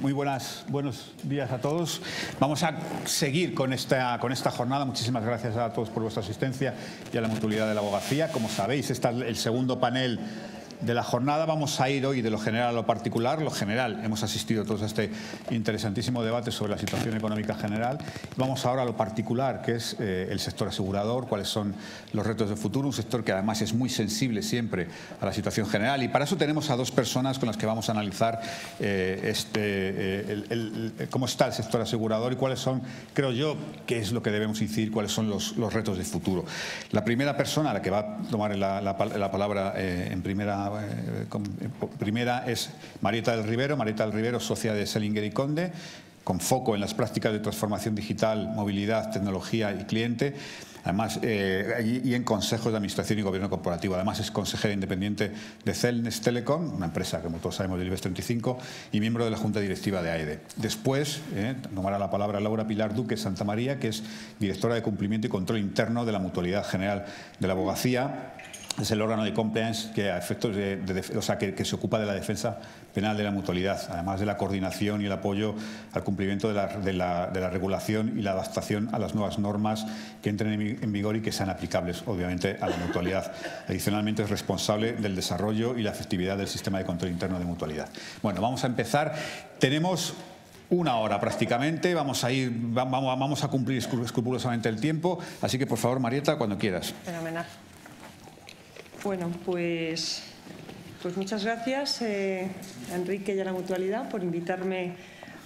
Muy buenos días a todos. Vamos a seguir con esta jornada. Muchísimas gracias a todos por vuestra asistencia y a la Mutualidad de la Abogacía. Como sabéis, este es el segundo panel de la jornada. Vamos a ir hoy de lo general a lo particular. Lo general, hemos asistido todos a este interesantísimo debate sobre la situación económica general. Vamos ahora a lo particular, que es el sector asegurador, cuáles son los retos de futuro, un sector que además es muy sensible siempre a la situación general. Y para eso tenemos a dos personas con las que vamos a analizar cómo está el sector asegurador y cuáles son, creo yo, qué es lo que debemos incidir, cuáles son los retos de futuro. La primera persona a la que va a tomar la palabra en primera es Marieta del Rivero. Marieta del Rivero, socia de Selinger y Conde, con foco en las prácticas de transformación digital, movilidad, tecnología y cliente. Además, y en consejos de administración y gobierno corporativo. Además, es consejera independiente de Celnes Telecom, una empresa, como todos sabemos, del IBEX 35, y miembro de la Junta Directiva de AEDE. Después, tomará la palabra Laura Pilar Duque Santamaría, que es directora de cumplimiento y control interno de la Mutualidad General de la Abogacía. Es el órgano de compliance que a efectos que se ocupa de la defensa penal de la mutualidad, además de la coordinación y el apoyo al cumplimiento de la regulación y la adaptación a las nuevas normas que entren en vigor y que sean aplicables, obviamente, a la mutualidad. Adicionalmente, es responsable del desarrollo y la efectividad del sistema de control interno de mutualidad. Bueno, vamos a empezar. Tenemos una hora prácticamente, vamos a cumplir escrupulosamente el tiempo, así que por favor, Marieta, cuando quieras. Fenomenal. Bueno, pues muchas gracias, Enrique y a la Mutualidad, por invitarme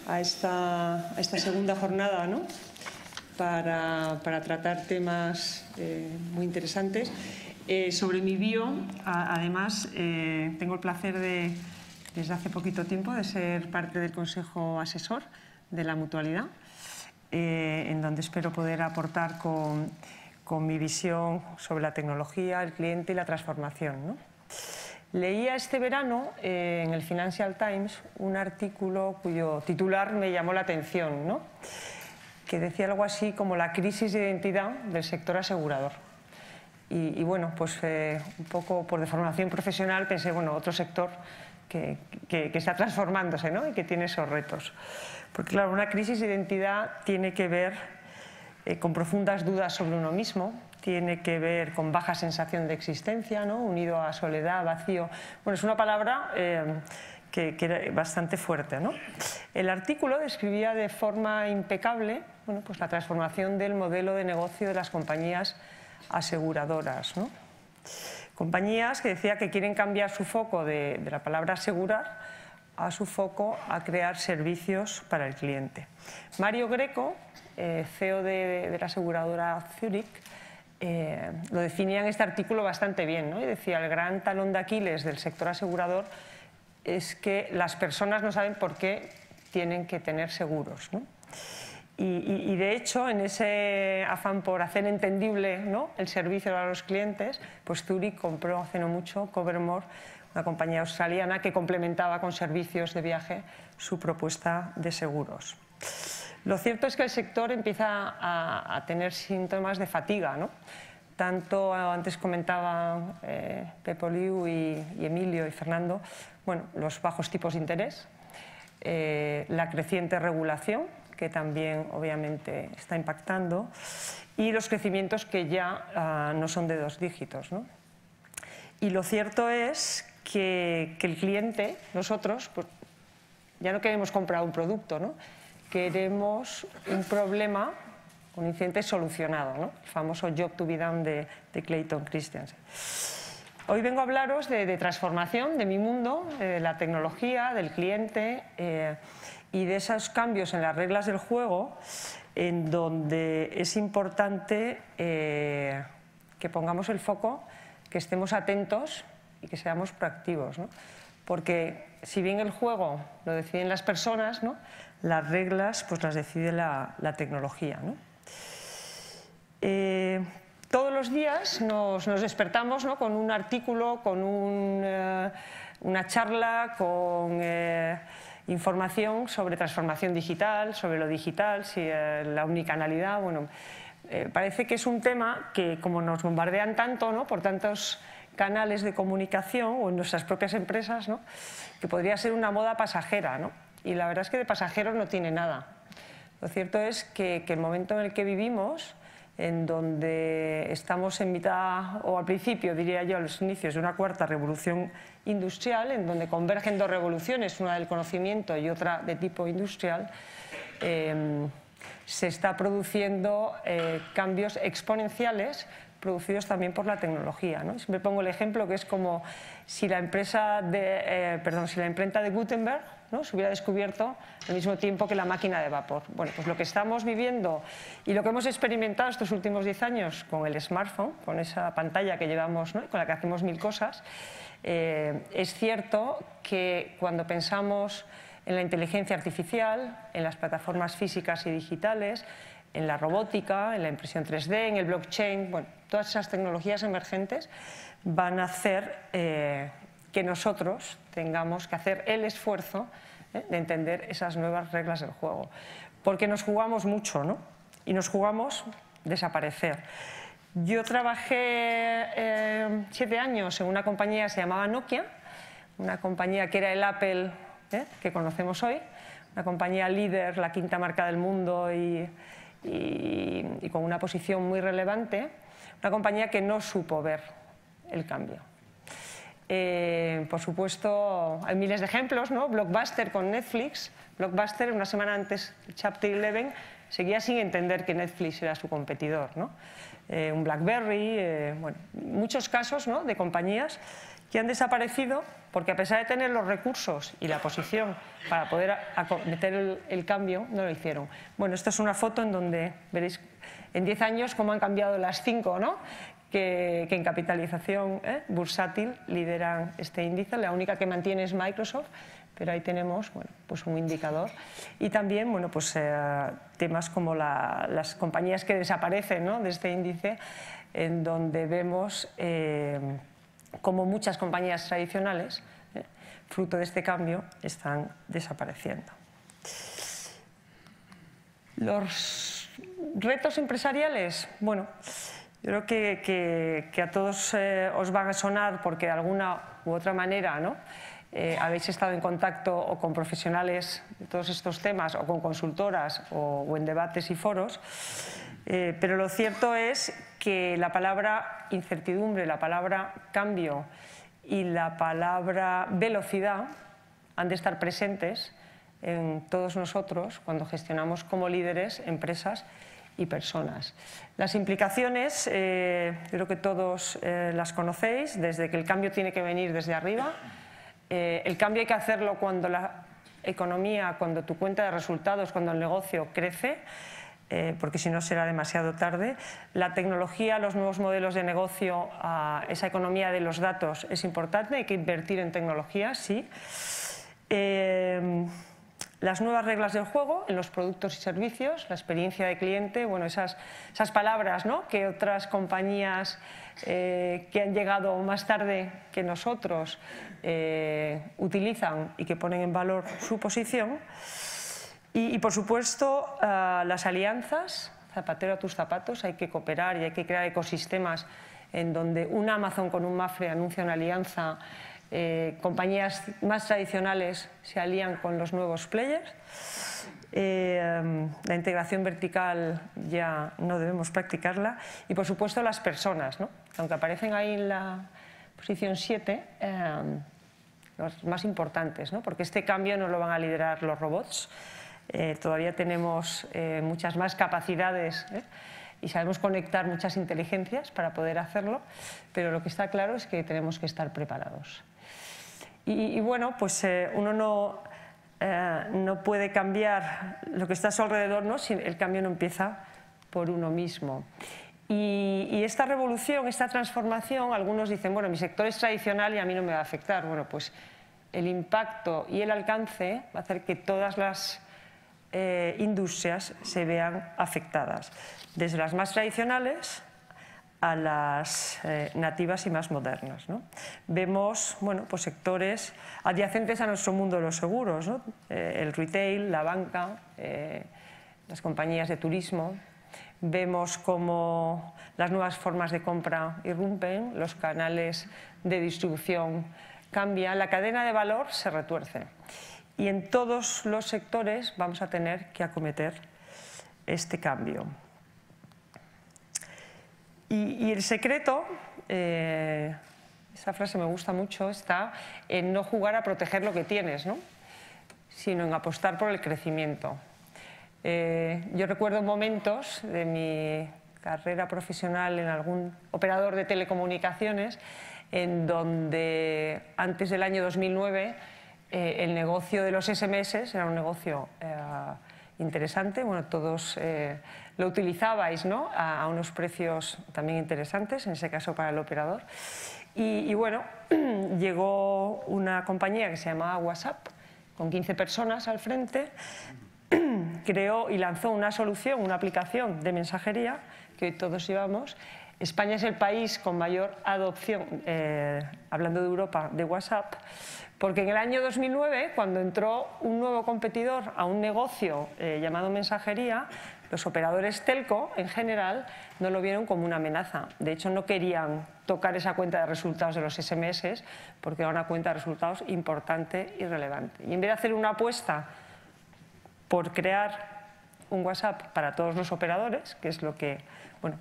a esta segunda jornada, ¿no?, para tratar temas muy interesantes. Sobre mi bio, además, tengo el placer desde hace poquito tiempo, de ser parte del Consejo Asesor de la Mutualidad, en donde espero poder aportar con mi visión sobre la tecnología, el cliente y la transformación, ¿no? Leía este verano en el Financial Times un artículo cuyo titular me llamó la atención, ¿no?, que decía algo así como la crisis de identidad del sector asegurador. Y bueno, pues un poco por deformación profesional pensé, bueno, otro sector que está transformándose, ¿no?, y que tiene esos retos. Porque claro, una crisis de identidad tiene que ver con profundas dudas sobre uno mismo, tiene que ver con baja sensación de existencia, ¿no?, unido a soledad, vacío. Bueno, es una palabra que era bastante fuerte, ¿no? El artículo describía de forma impecable, bueno, pues la transformación del modelo de negocio de las compañías aseguradoras, ¿no? Compañías que decía que quieren cambiar su foco de la palabra asegurar a su foco a crear servicios para el cliente. Mario Greco, CEO de la aseguradora Zurich, lo definía en este artículo bastante bien, ¿no? Y decía, el gran talón de Aquiles del sector asegurador es que las personas no saben por qué tienen que tener seguros, ¿no? Y de hecho, en ese afán por hacer entendible, ¿no?, el servicio a los clientes, pues Zurich compró hace no mucho Cover-More, una compañía australiana que complementaba con servicios de viaje su propuesta de seguros. Lo cierto es que el sector empieza a tener síntomas de fatiga, ¿no? Tanto antes comentaban Pepo Liu y Emilio y Fernando, bueno, los bajos tipos de interés, la creciente regulación, que también obviamente está impactando, y los crecimientos que ya no son de 2 dígitos, ¿no? Y lo cierto es que el cliente, nosotros, pues, ya no queremos comprar un producto, ¿no?, queremos un problema, un incidente solucionado, ¿no?, el famoso job to be done de Clayton Christensen. Hoy vengo a hablaros de transformación de mi mundo, de la tecnología, del cliente y de esos cambios en las reglas del juego, en donde es importante que pongamos el foco, que estemos atentos y que seamos proactivos, ¿no? Porque si bien el juego lo deciden las personas, ¿no?, las reglas pues las decide la tecnología, ¿no? Todos los días nos despertamos, ¿no?, con un artículo, con una charla, con información sobre transformación digital, sobre lo digital, la omnicanalidad. Bueno, parece que es un tema que, como nos bombardean tanto, ¿no?, por tantos canales de comunicación o en nuestras propias empresas, ¿no?, que podría ser una moda pasajera, ¿no? y la verdad es que de pasajeros no tiene nada. Lo cierto es que el momento en el que vivimos, en donde estamos en mitad, o al principio, diría yo, a los inicios de una cuarta revolución industrial, en donde convergen dos revoluciones, una del conocimiento y otra de tipo industrial, se está produciendo cambios exponenciales producidos también por la tecnología, ¿no? Siempre pongo el ejemplo que es como si la imprenta de Gutenberg, ¿no?, se hubiera descubierto al mismo tiempo que la máquina de vapor. Bueno, pues lo que estamos viviendo y lo que hemos experimentado estos últimos 10 años con el smartphone, con esa pantalla que llevamos, ¿no?, con la que hacemos mil cosas, es cierto que cuando pensamos en la inteligencia artificial, en las plataformas físicas y digitales, en la robótica, en la impresión 3D, en el blockchain, bueno, todas esas tecnologías emergentes van a hacer que nosotros tengamos que hacer el esfuerzo de entender esas nuevas reglas del juego. Porque nos jugamos mucho, ¿no? Y nos jugamos desaparecer. Yo trabajé 7 años en una compañía que se llamaba Nokia, una compañía que era el Apple que conocemos hoy, una compañía líder, la quinta marca del mundo y con una posición muy relevante, una compañía que no supo ver el cambio. Por supuesto, hay miles de ejemplos, ¿no? Blockbuster con Netflix. Blockbuster, una semana antes de Chapter 11, seguía sin entender que Netflix era su competidor, ¿no? Un BlackBerry, bueno, muchos casos, ¿no?, de compañías que han desaparecido porque a pesar de tener los recursos y la posición para poder acometer el cambio, no lo hicieron. Bueno, esta es una foto en donde veréis en 10 años cómo han cambiado las 5, ¿no?, que en capitalización bursátil lideran este índice. La única que mantiene es Microsoft, pero ahí tenemos, bueno, pues un indicador. Y también, bueno, pues, temas como las compañías que desaparecen, ¿no?, de este índice, en donde vemos como muchas compañías tradicionales, fruto de este cambio, están desapareciendo. Los retos empresariales, bueno, yo creo que a todos os van a sonar porque de alguna u otra manera, ¿no?, habéis estado en contacto o con profesionales de todos estos temas o con consultoras o en debates y foros, pero lo cierto es que la palabra incertidumbre, la palabra cambio y la palabra velocidad han de estar presentes en todos nosotros cuando gestionamos como líderes empresas y personas. Las implicaciones, creo que todos las conocéis, desde que el cambio tiene que venir desde arriba. El cambio hay que hacerlo cuando la economía, cuando tu cuenta de resultados, cuando el negocio crece, porque si no será demasiado tarde. La tecnología, los nuevos modelos de negocio, esa economía de los datos es importante, hay que invertir en tecnología, sí. Las nuevas reglas del juego en los productos y servicios, la experiencia de cliente, bueno, esas palabras, ¿no?, que otras compañías que han llegado más tarde que nosotros utilizan y que ponen en valor su posición. Y por supuesto, las alianzas, zapatero a tus zapatos, hay que cooperar y hay que crear ecosistemas en donde un Amazon con un Mapfre anuncia una alianza, compañías más tradicionales se alían con los nuevos players. La integración vertical ya no debemos practicarla. Y por supuesto las personas, ¿no?, aunque aparecen ahí en la posición 7, los más importantes, ¿no?, porque este cambio no lo van a liderar los robots. Todavía tenemos muchas más capacidades y sabemos conectar muchas inteligencias para poder hacerlo, pero lo que está claro es que tenemos que estar preparados. Y bueno, pues uno no puede cambiar lo que está a su alrededor, ¿no?, si el cambio no empieza por uno mismo. Y esta revolución, esta transformación, algunos dicen, bueno, mi sector es tradicional y a mí no me va a afectar. Bueno, pues el impacto y el alcance va a hacer que todas las industrias se vean afectadas, desde las más tradicionales a las nativas y más modernas, ¿no? Vemos, bueno, pues sectores adyacentes a nuestro mundo de los seguros, ¿no?, el retail, la banca, las compañías de turismo. Vemos cómo las nuevas formas de compra irrumpen, los canales de distribución cambian, la cadena de valor se retuerce. y en todos los sectores vamos a tener que acometer este cambio. Y el secreto, esa frase me gusta mucho, está en no jugar a proteger lo que tienes, ¿no?, sino en apostar por el crecimiento. Yo recuerdo momentos de mi carrera profesional en algún operador de telecomunicaciones en donde antes del año 2009 el negocio de los SMS era un negocio interesante. Bueno, todos lo utilizabais, ¿no?, a unos precios también interesantes, en ese caso para el operador. Y bueno, llegó una compañía que se llamaba WhatsApp, con 15 personas al frente, creó y lanzó una solución, una aplicación de mensajería que hoy todos llevamos. España es el país con mayor adopción, hablando de Europa, de WhatsApp, porque en el año 2009, cuando entró un nuevo competidor a un negocio llamado mensajería, los operadores telco, en general, no lo vieron como una amenaza. De hecho, no querían tocar esa cuenta de resultados de los SMS porque era una cuenta de resultados importante y relevante. Y en vez de hacer una apuesta por crear un WhatsApp para todos los operadores, que es lo que bueno,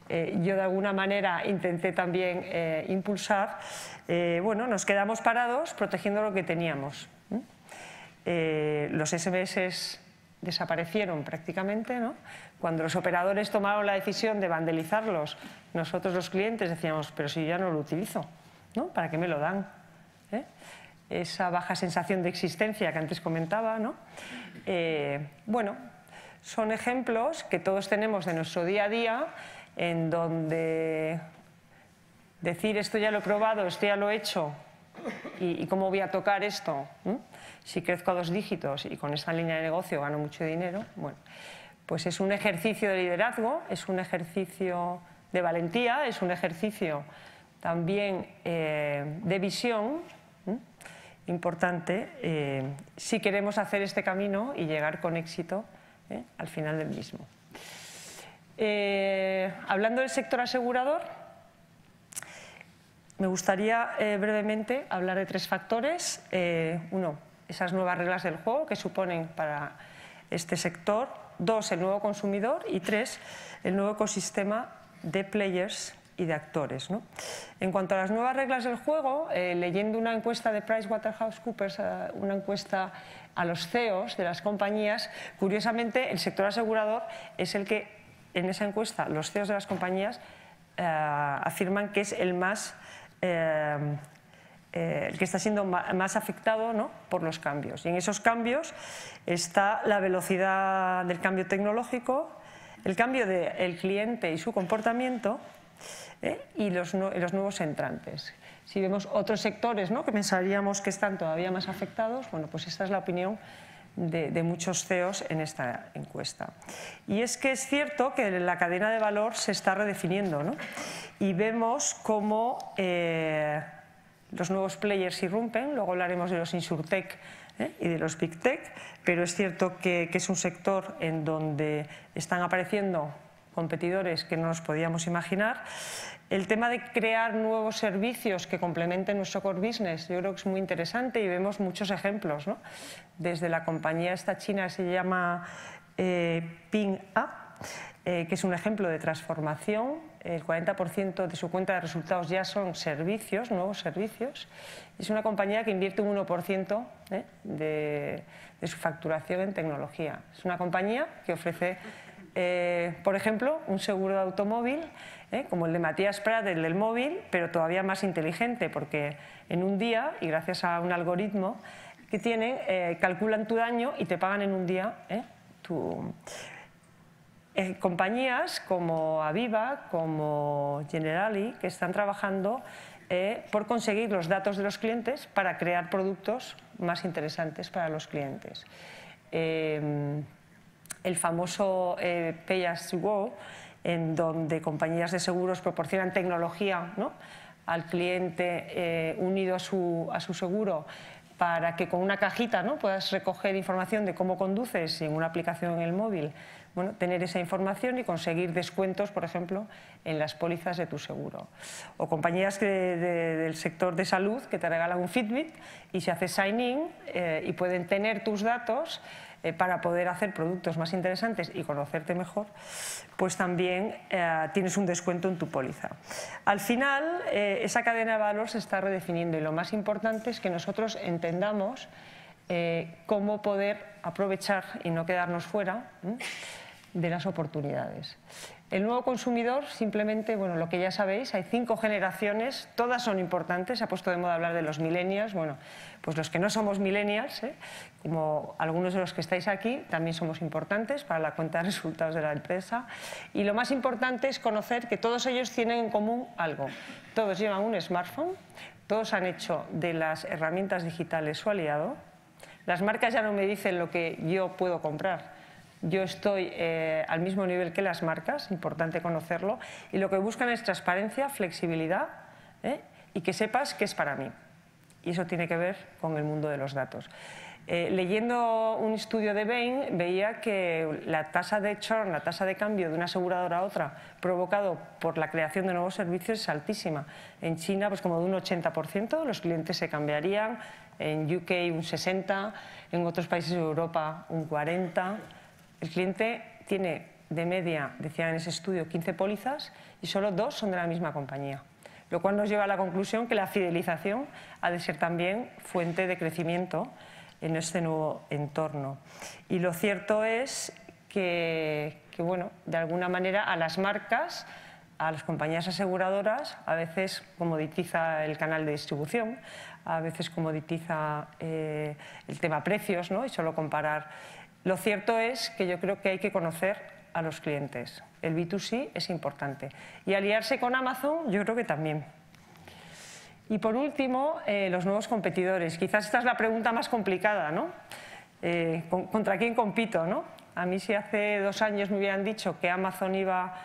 yo de alguna manera intenté también impulsar, bueno, nos quedamos parados protegiendo lo que teníamos. Los SMS desaparecieron prácticamente, ¿no? Cuando los operadores tomaron la decisión de bandelizarlos, nosotros los clientes decíamos, pero si yo ya no lo utilizo, ¿no?, ¿para qué me lo dan? Esa baja sensación de existencia que antes comentaba, ¿no? Bueno, son ejemplos que todos tenemos de nuestro día a día en donde decir esto ya lo he probado, esto ya lo he hecho y cómo voy a tocar esto, si crezco a 2 dígitos y con esta línea de negocio gano mucho dinero, bueno, pues es un ejercicio de liderazgo, es un ejercicio de valentía, es un ejercicio también de visión importante si queremos hacer este camino y llegar con éxito al final del mismo. Hablando del sector asegurador, me gustaría brevemente hablar de 3 factores. Uno, esas nuevas reglas del juego que suponen para este sector. 2, el nuevo consumidor. Y 3, el nuevo ecosistema de players y de actores, ¿no? En cuanto a las nuevas reglas del juego, leyendo una encuesta de PricewaterhouseCoopers, una encuesta a los CEOs de las compañías, curiosamente el sector asegurador es el que, en esa encuesta, los CEOs de las compañías afirman que es el más el que está siendo más afectado, ¿no?, por los cambios. Y en esos cambios está la velocidad del cambio tecnológico, el cambio del cliente y su comportamiento y los nuevos entrantes. Si vemos otros sectores, ¿no?, que pensaríamos que están todavía más afectados, bueno, pues esta es la opinión de muchos CEOs en esta encuesta. Y es que es cierto que la cadena de valor se está redefiniendo, ¿no?, y vemos cómo los nuevos players irrumpen. Luego hablaremos de los insurtech y de los big tech, pero es cierto que es un sector en donde están apareciendo competidores que no nos podíamos imaginar. El tema de crear nuevos servicios que complementen nuestro core business, yo creo que es muy interesante y vemos muchos ejemplos, ¿no? Desde la compañía esta china que se llama Ping-A, que es un ejemplo de transformación. El 40% de su cuenta de resultados ya son servicios, nuevos servicios. Es una compañía que invierte un 1% de su facturación en tecnología. Es una compañía que ofrece, por ejemplo, un seguro de automóvil, como el de Matías Prat, el del móvil, pero todavía más inteligente, porque en un día, y gracias a un algoritmo que tienen, calculan tu daño y te pagan en un día compañías como Aviva, como Generali, que están trabajando por conseguir los datos de los clientes para crear productos más interesantes para los clientes. El famoso Pay as you go, en donde compañías de seguros proporcionan tecnología, ¿no?, al cliente unido a su seguro para que con una cajita, ¿no?, puedas recoger información de cómo conduces en una aplicación en el móvil, bueno, tener esa información y conseguir descuentos, por ejemplo, en las pólizas de tu seguro. O compañías del sector de salud que te regalan un Fitbit y se hace sign-in y pueden tener tus datos para poder hacer productos más interesantes y conocerte mejor, pues también tienes un descuento en tu póliza. Al final, esa cadena de valor se está redefiniendo y lo más importante es que nosotros entendamos cómo poder aprovechar y no quedarnos fuera de las oportunidades. El nuevo consumidor, simplemente, bueno, lo que ya sabéis, hay 5 generaciones, todas son importantes, se ha puesto de moda hablar de los millennials, bueno, pues los que no somos millennials, como algunos de los que estáis aquí, también somos importantes para la cuenta de resultados de la empresa, y lo más importante es conocer que todos ellos tienen en común algo, todos llevan un smartphone, todos han hecho de las herramientas digitales su aliado, las marcas ya no me dicen lo que yo puedo comprar, yo estoy al mismo nivel que las marcas, importante conocerlo, y lo que buscan es transparencia, flexibilidad y que sepas que es para mí. Y eso tiene que ver con el mundo de los datos. Leyendo un estudio de Bain veía que la tasa de churn, la tasa de cambio de una aseguradora a otra provocado por la creación de nuevos servicios es altísima. En China pues como de un 80% los clientes se cambiarían, en UK un 60%, en otros países de Europa un 40%. El cliente tiene de media, decía en ese estudio, 15 pólizas y solo 2 son de la misma compañía. Lo cual nos lleva a la conclusión que la fidelización ha de ser también fuente de crecimiento en este nuevo entorno. Y lo cierto es que bueno, de alguna manera a las marcas, a las compañías aseguradoras, a veces comoditiza el canal de distribución, a veces comoditiza el tema precios, ¿no?, y solo comparar. Lo cierto es que yo creo que hay que conocer a los clientes. El B2C es importante. Y aliarse con Amazon yo creo que también. Y por último, los nuevos competidores. Quizás esta es la pregunta más complicada, ¿no? ¿Contra quién compito, no? A mí si hace 2 años me hubieran dicho que Amazon iba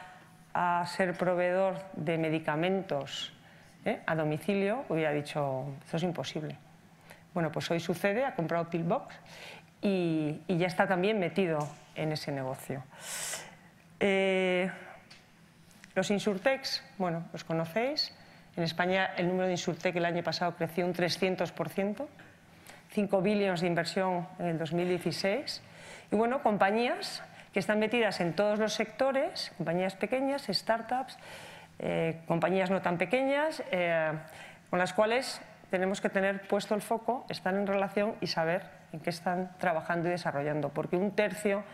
a ser proveedor de medicamentos a domicilio, hubiera dicho, esto es imposible. Bueno, pues hoy sucede, ha comprado Pillbox y ya está también metido en ese negocio. Los insurtechs, bueno, los conocéis. En España el número de insurtech el año pasado creció un 300%, 5 billones de inversión en el 2016. Y bueno, compañías que están metidas en todos los sectores, compañías pequeñas, startups, compañías no tan pequeñas, con las cuales tenemos que tener puesto el foco, estar en relación y saber en qué están trabajando y desarrollando, porque 1/3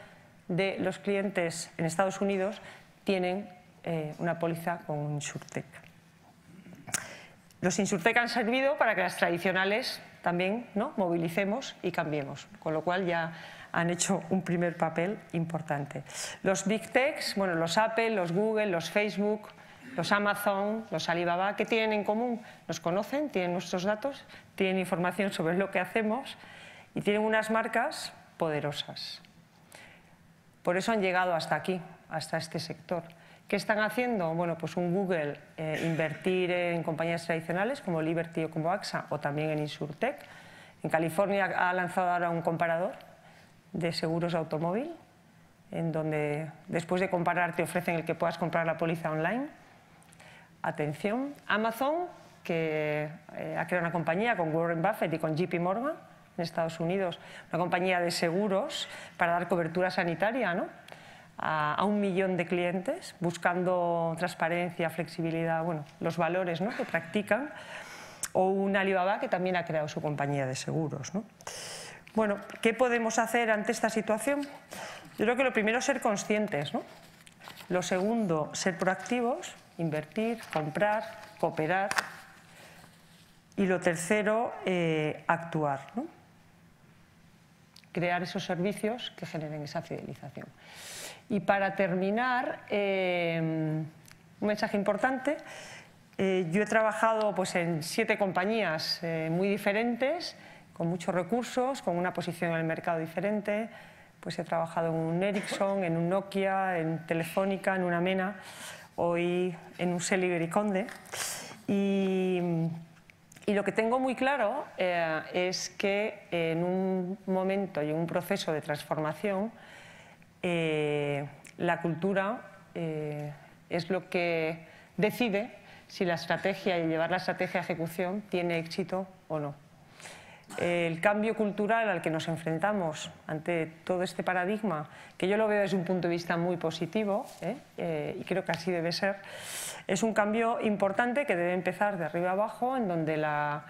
de los clientes en Estados Unidos tienen una póliza con un insurtech. Los insurtech han servido para que las tradicionales también, ¿no?, movilicemos y cambiemos, con lo cual ya han hecho un primer papel importante. Los Big Techs, bueno, los Apple, los Google, los Facebook, los Amazon, los Alibaba, ¿qué tienen en común? Nos conocen, tienen nuestros datos, tienen información sobre lo que hacemos y tienen unas marcas poderosas. Por eso han llegado hasta aquí, hasta este sector. ¿Qué están haciendo? Bueno, pues un Google, invertir en compañías tradicionales como Liberty o como AXA, o también en Insurtech. En California ha lanzado ahora un comparador de seguros de automóvil, en donde después de comparar te ofrecen el que puedas comprar la póliza online. Atención, Amazon, que ha creado una compañía con Warren Buffett y con JP Morgan en Estados Unidos, una compañía de seguros para dar cobertura sanitaria, ¿no?, a 1 millón de clientes, buscando transparencia, flexibilidad, bueno, los valores, ¿no?, que practican, o un Alibaba que también ha creado su compañía de seguros, ¿no? Bueno, ¿qué podemos hacer ante esta situación? Yo creo que lo primero es ser conscientes, ¿no? Lo segundo, ser proactivos, invertir, comprar, cooperar. Y lo tercero, actuar, ¿no? Crear esos servicios que generen esa fidelización. Y para terminar, un mensaje importante. Yo he trabajado pues, en 7 compañías muy diferentes, con muchos recursos, con una posición en el mercado diferente. Pues he trabajado en un Ericsson, en un Nokia, en Telefónica, en una Mena, hoy en un Seliger y Conde. Y Y lo que tengo muy claro es que en un momento y en un proceso de transformación, la cultura es lo que decide si la estrategia y llevar la estrategia a ejecución tiene éxito o no. El cambio cultural al que nos enfrentamos ante todo este paradigma, que yo lo veo desde un punto de vista muy positivo, y creo que así debe ser, es un cambio importante que debe empezar de arriba abajo, en donde la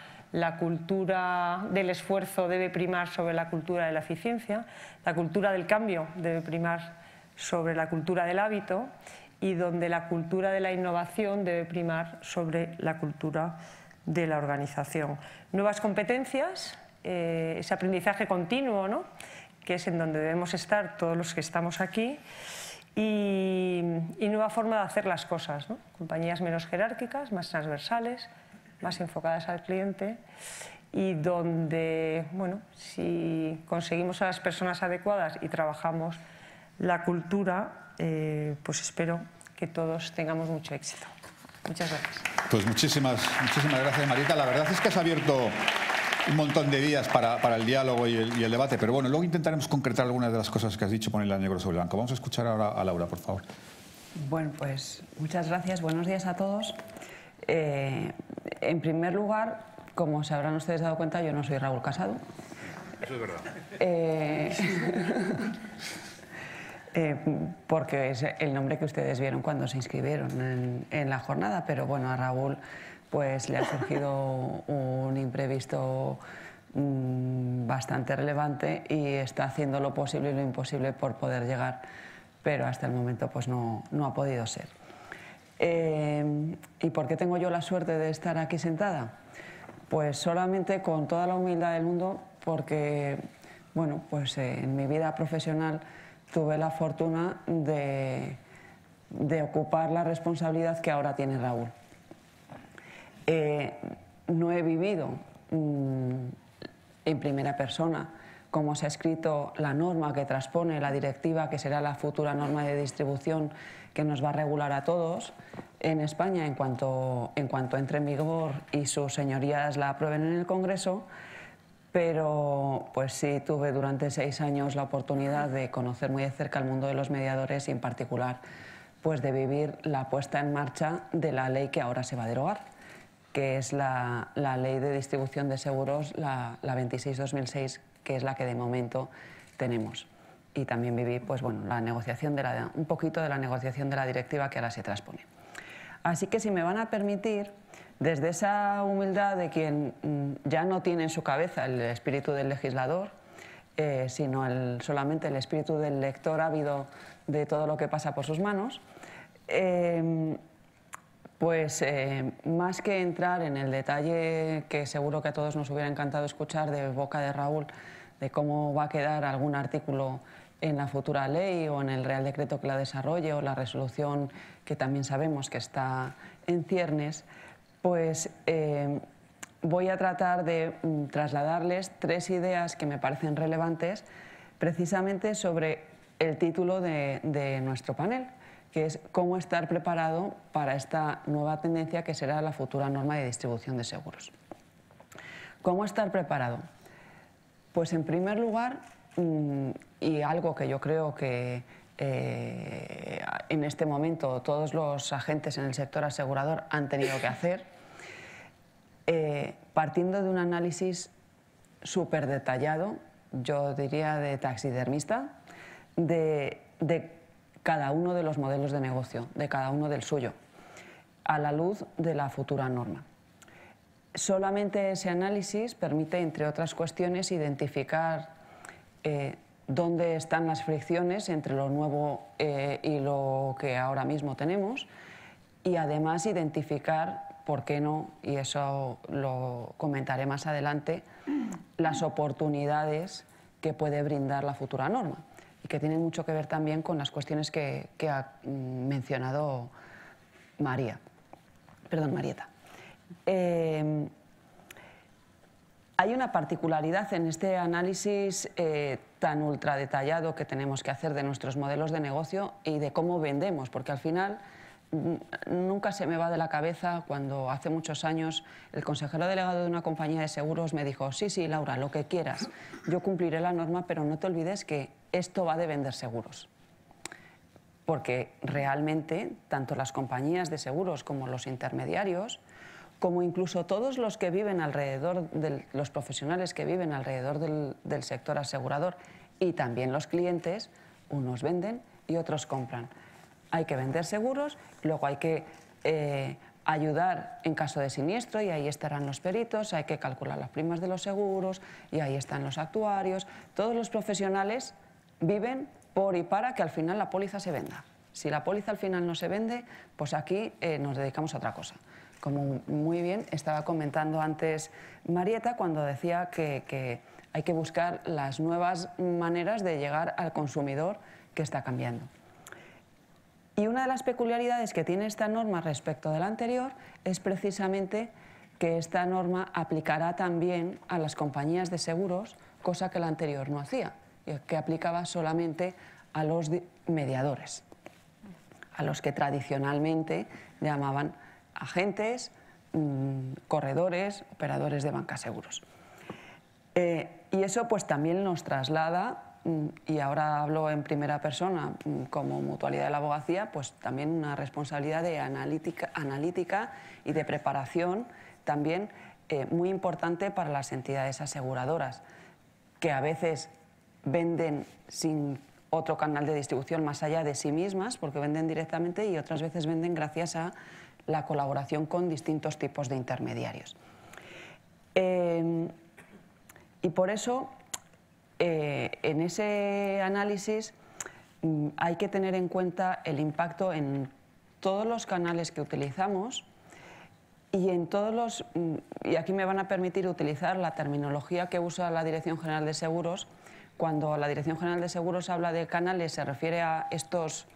cultura del esfuerzo debe primar sobre la cultura de la eficiencia, la cultura del cambio debe primar sobre la cultura del hábito, y donde la cultura de la innovación debe primar sobre la cultura de la organización. Nuevas competencias, ese aprendizaje continuo, ¿no?, que es en donde debemos estar todos los que estamos aquí, y nueva forma de hacer las cosas, ¿no? Compañías menos jerárquicas, más transversales, más enfocadas al cliente, y donde, bueno, si conseguimos a las personas adecuadas y trabajamos la cultura, pues espero que todos tengamos mucho éxito. Muchas gracias. Pues muchísimas gracias, Marieta. La verdad es que has abierto un montón de vías para el diálogo y el debate, pero bueno, luego intentaremos concretar algunas de las cosas que has dicho, ponerlas negro sobre blanco. Vamos a escuchar ahora a Laura, por favor. Bueno, pues muchas gracias. Buenos días a todos. En primer lugar, como se habrán ustedes dado cuenta, yo no soy Raúl Casado. Eso es verdad. Porque es el nombre que ustedes vieron cuando se inscribieron en la jornada, pero bueno, a Raúl pues le ha surgido un imprevisto bastante relevante y está haciendo lo posible y lo imposible por poder llegar, pero hasta el momento pues no ha podido ser. ¿Y por qué tengo yo la suerte de estar aquí sentada? Pues solamente con toda la humildad del mundo, porque bueno, pues en mi vida profesional tuve la fortuna de ocupar la responsabilidad que ahora tiene Raúl. No he vivido en primera persona cómo se ha escrito la norma que transpone la directiva, que será la futura norma de distribución que nos va a regular a todos en España en cuanto entre en vigor y sus señorías la aprueben en el Congreso. Pero pues sí tuve durante 6 años la oportunidad de conocer muy de cerca el mundo de los mediadores y en particular pues de vivir la puesta en marcha de la ley que ahora se va a derogar, que es la ley de distribución de seguros, la 26/2006, que es la que de momento tenemos. Y también viví pues, bueno, la negociación un poquito de la negociación de la directiva que ahora se transpone. Así que si me van a permitir, desde esa humildad de quien ya no tiene en su cabeza el espíritu del legislador, sino solamente el espíritu del lector ávido de todo lo que pasa por sus manos, más que entrar en el detalle que seguro que a todos nos hubiera encantado escuchar de boca de Raúl, de cómo va a quedar algún artículo en la futura ley o en el Real Decreto que la desarrolle o la resolución que también sabemos que está en ciernes, pues voy a tratar de trasladarles 3 ideas que me parecen relevantes precisamente sobre el título de nuestro panel, que es cómo estar preparado para esta nueva tendencia que será la futura norma de distribución de seguros. ¿Cómo estar preparado? Pues en primer lugar, y algo que yo creo que en este momento todos los agentes en el sector asegurador han tenido que hacer, partiendo de un análisis súper detallado, yo diría de taxidermista, de cada uno de los modelos de negocio, de cada uno del suyo, a la luz de la futura norma. Solamente ese análisis permite, entre otras cuestiones, identificar dónde están las fricciones entre lo nuevo y lo que ahora mismo tenemos, y además identificar, ¿por qué no?, y eso lo comentaré más adelante, las oportunidades que puede brindar la futura norma y que tienen mucho que ver también con las cuestiones que ha mencionado Marieta. Hay una particularidad en este análisis tan ultra detallado que tenemos que hacer de nuestros modelos de negocio y de cómo vendemos, porque al final nunca se me va de la cabeza cuando hace muchos años el consejero delegado de una compañía de seguros me dijo: sí, sí, Laura, lo que quieras, yo cumpliré la norma, pero no te olvides que esto va de vender seguros. Porque realmente tanto las compañías de seguros como los intermediarios, como incluso todos los que viven alrededor, los profesionales que viven alrededor del sector asegurador, y también los clientes, unos venden y otros compran. Hay que vender seguros, luego hay que ayudar en caso de siniestro, y ahí estarán los peritos, hay que calcular las primas de los seguros, y ahí están los actuarios. Todos los profesionales viven por y para que al final la póliza se venda. Si la póliza al final no se vende, pues aquí nos dedicamos a otra cosa. Como muy bien estaba comentando antes Marieta, cuando decía que hay que buscar las nuevas maneras de llegar al consumidor que está cambiando. Y una de las peculiaridades que tiene esta norma respecto de la anterior es precisamente que esta norma aplicará también a las compañías de seguros, cosa que la anterior no hacía, que aplicaba solamente a los mediadores, a los que tradicionalmente llamaban agentes, corredores, operadores de bancaseguros. Y eso pues también nos traslada, y ahora hablo en primera persona como mutualidad de la abogacía, pues también una responsabilidad de analítica y de preparación también muy importante para las entidades aseguradoras, que a veces venden sin otro canal de distribución más allá de sí mismas, porque venden directamente, y otras veces venden gracias a la colaboración con distintos tipos de intermediarios. Y por eso, en ese análisis hay que tener en cuenta el impacto en todos los canales que utilizamos y en todos los... Y aquí me van a permitir utilizar la terminología que usa la Dirección General de Seguros. Cuando la Dirección General de Seguros habla de canales, se refiere a estos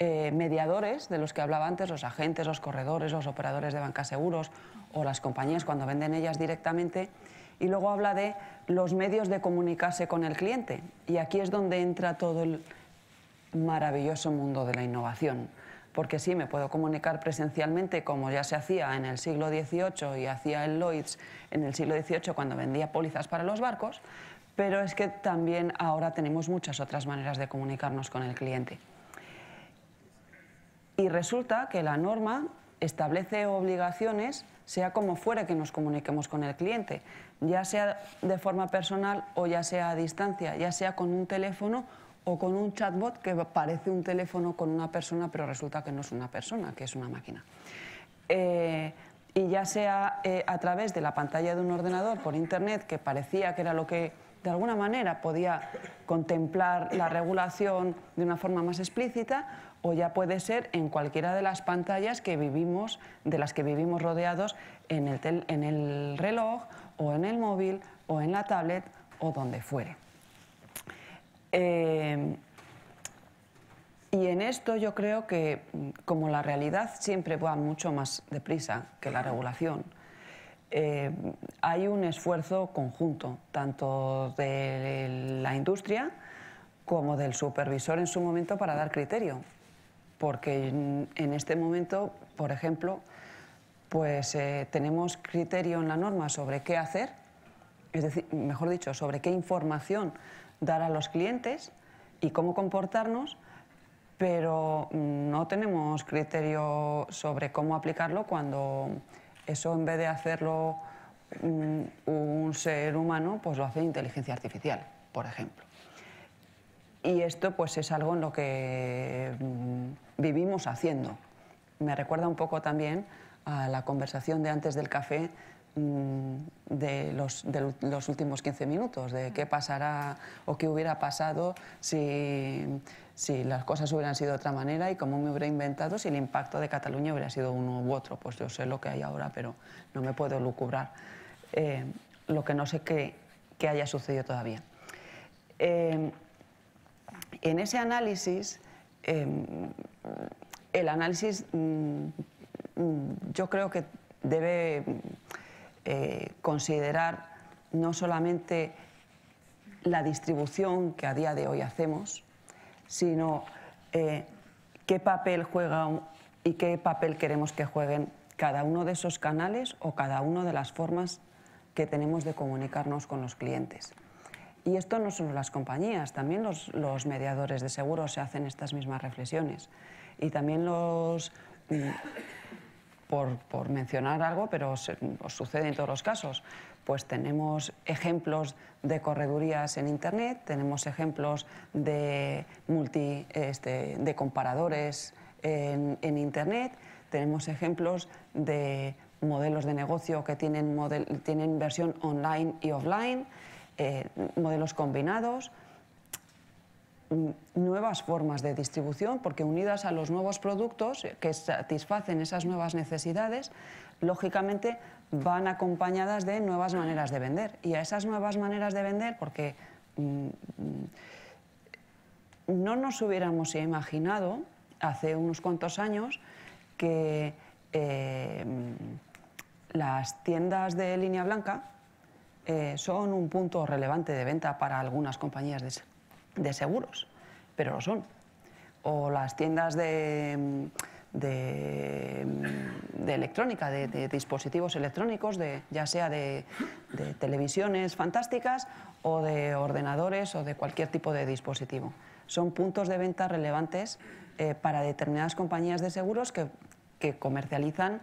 mediadores de los que hablaba antes, los agentes, los corredores, los operadores de bancaseguros o las compañías cuando venden ellas directamente. Y luego habla de los medios de comunicarse con el cliente. Y aquí es donde entra todo el maravilloso mundo de la innovación. Porque sí, me puedo comunicar presencialmente, como ya se hacía en el siglo XVIII y hacía el Lloyds en el siglo XVIII cuando vendía pólizas para los barcos, pero es que también ahora tenemos muchas otras maneras de comunicarnos con el cliente. Y resulta que la norma establece obligaciones, sea como fuere que nos comuniquemos con el cliente, ya sea de forma personal o ya sea a distancia, ya sea con un teléfono o con un chatbot que parece un teléfono con una persona, pero resulta que no es una persona, que es una máquina. Y ya sea a través de la pantalla de un ordenador por internet, que parecía que era lo que de alguna manera podía contemplar la regulación de una forma más explícita, o ya puede ser en cualquiera de las pantallas que vivimos, de las que vivimos rodeados en el reloj, o en el móvil, o en la tablet, o donde fuere. Y en esto yo creo que, como la realidad siempre va mucho más deprisa que la regulación, hay un esfuerzo conjunto, tanto de la industria como del supervisor en su momento para dar criterio. Porque en este momento, por ejemplo, pues tenemos criterio en la norma sobre qué hacer, es decir, mejor dicho, sobre qué información dar a los clientes y cómo comportarnos, pero no tenemos criterio sobre cómo aplicarlo cuando eso, en vez de hacerlo un ser humano, pues lo hace inteligencia artificial, por ejemplo. Y esto pues es algo en lo que vivimos haciendo. Me recuerda un poco también a la conversación de antes del café, de los últimos 15 minutos, de qué pasará o qué hubiera pasado si las cosas hubieran sido de otra manera y cómo me hubiera inventado si el impacto de Cataluña hubiera sido uno u otro. Pues yo sé lo que hay ahora, pero no me puedo lucubrar lo que no sé que haya sucedido todavía. En ese análisis, el análisis yo creo que debe considerar no solamente la distribución que a día de hoy hacemos, sino qué papel juega y qué papel queremos que jueguen cada uno de esos canales o cada una de las formas que tenemos de comunicarnos con los clientes. Y esto no solo las compañías, también los mediadores de seguros se hacen estas mismas reflexiones. Y también por mencionar algo, pero os sucede en todos los casos, pues tenemos ejemplos de corredurías en Internet, tenemos ejemplos de comparadores en Internet, tenemos ejemplos de modelos de negocio que tienen versión online y offline, modelos combinados, nuevas formas de distribución, porque unidas a los nuevos productos que satisfacen esas nuevas necesidades, lógicamente van acompañadas de nuevas maneras de vender. Y a esas nuevas maneras de vender, porque no nos hubiéramos imaginado hace unos cuantos años que las tiendas de línea blanca son un punto relevante de venta para algunas compañías de seguros, pero lo son. O las tiendas de electrónica, de dispositivos electrónicos, ya sea de televisiones fantásticas o de ordenadores o de cualquier tipo de dispositivo. Son puntos de venta relevantes para determinadas compañías de seguros que comercializan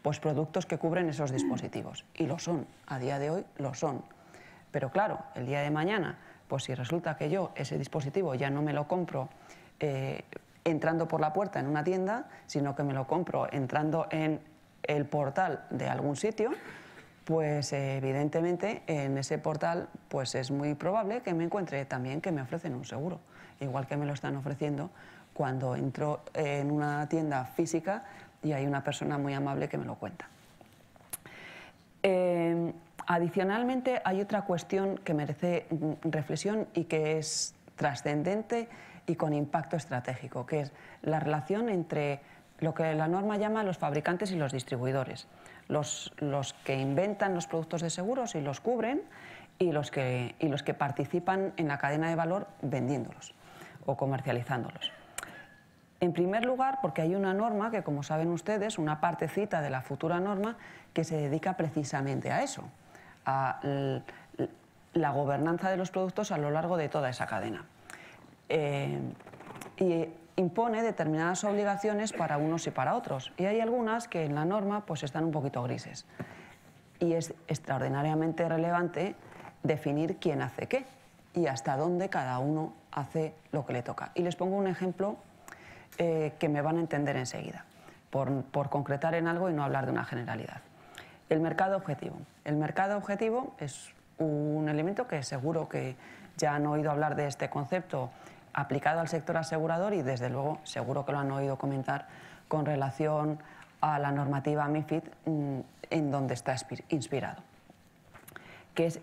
pues productos que cubren esos dispositivos. Y lo son, a día de hoy lo son. Pero claro, el día de mañana, pues si resulta que yo ese dispositivo ya no me lo compro entrando por la puerta en una tienda, sino que me lo compro entrando en el portal de algún sitio, pues evidentemente en ese portal pues es muy probable que me encuentre también que me ofrecen un seguro, igual que me lo están ofreciendo cuando entro en una tienda física y hay una persona muy amable que me lo cuenta. Adicionalmente, hay otra cuestión que merece reflexión y que es trascendente y con impacto estratégico, que es la relación entre lo que la norma llama los fabricantes y los distribuidores, los que inventan los productos de seguros y los cubren, y los que participan en la cadena de valor vendiéndolos o comercializándolos. En primer lugar, porque hay una norma que, como saben ustedes, una partecita de la futura norma que se dedica precisamente a eso, a la gobernanza de los productos a lo largo de toda esa cadena. Y impone determinadas obligaciones para unos y para otros. Y hay algunas que en la norma pues están un poquito grises. Y es extraordinariamente relevante definir quién hace qué y hasta dónde cada uno hace lo que le toca. Y les pongo un ejemplo que me van a entender enseguida, por concretar en algo y no hablar de una generalidad. El mercado objetivo. El mercado objetivo es un elemento que seguro que ya han oído hablar de este concepto aplicado al sector asegurador y desde luego seguro que lo han oído comentar con relación a la normativa MiFID en donde está inspirado, que es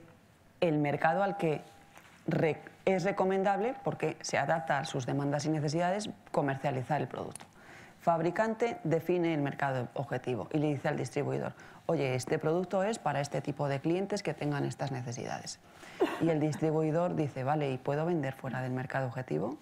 el mercado al que es recomendable, porque se adapta a sus demandas y necesidades, comercializar el producto. Fabricante define el mercado objetivo y le dice al distribuidor: oye, este producto es para este tipo de clientes que tengan estas necesidades. Y el distribuidor dice: vale, ¿y puedo vender fuera del mercado objetivo?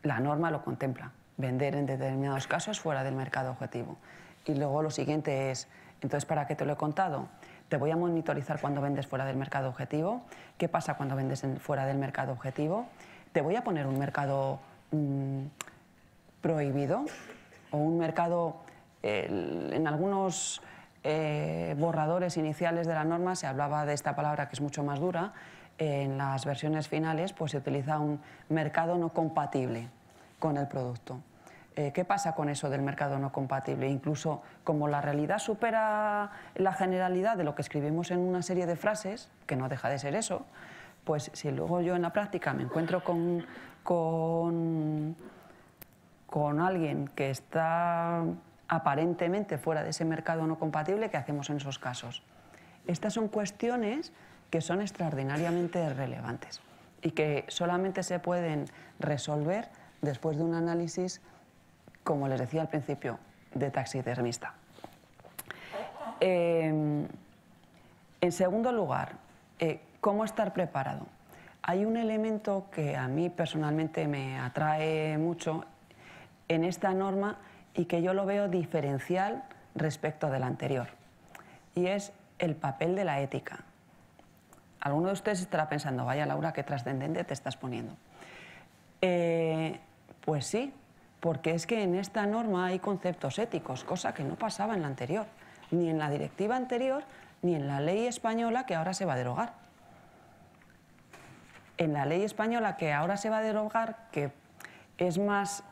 La norma lo contempla, vender en determinados casos fuera del mercado objetivo. Y luego lo siguiente es: entonces, ¿para qué te lo he contado? Te voy a monitorizar cuando vendes fuera del mercado objetivo. ¿Qué pasa cuando vendes fuera del mercado objetivo? Te voy a poner un mercado prohibido o un mercado, en algunos borradores iniciales de la norma se hablaba de esta palabra que es mucho más dura. En las versiones finales pues se utiliza un mercado no compatible con el producto. ¿Qué pasa con eso del mercado no compatible? Incluso como la realidad supera la generalidad de lo que escribimos en una serie de frases, que no deja de ser eso, pues si luego yo en la práctica me encuentro con alguien que está aparentemente fuera de ese mercado no compatible, ¿qué hacemos en esos casos? Estas son cuestiones que son extraordinariamente relevantes y que solamente se pueden resolver después de un análisis, como les decía al principio, de taxidermista. En segundo lugar, ¿cómo estar preparado? Hay un elemento que a mí personalmente me atrae mucho en esta norma y que yo lo veo diferencial respecto de la anterior. Y es el papel de la ética. Alguno de ustedes estará pensando, vaya Laura, qué trascendente te estás poniendo. Pues sí, porque es que en esta norma hay conceptos éticos, cosa que no pasaba en la anterior, ni en la directiva anterior, ni en la ley española que ahora se va a derogar. En la ley española que ahora se va a derogar, que es más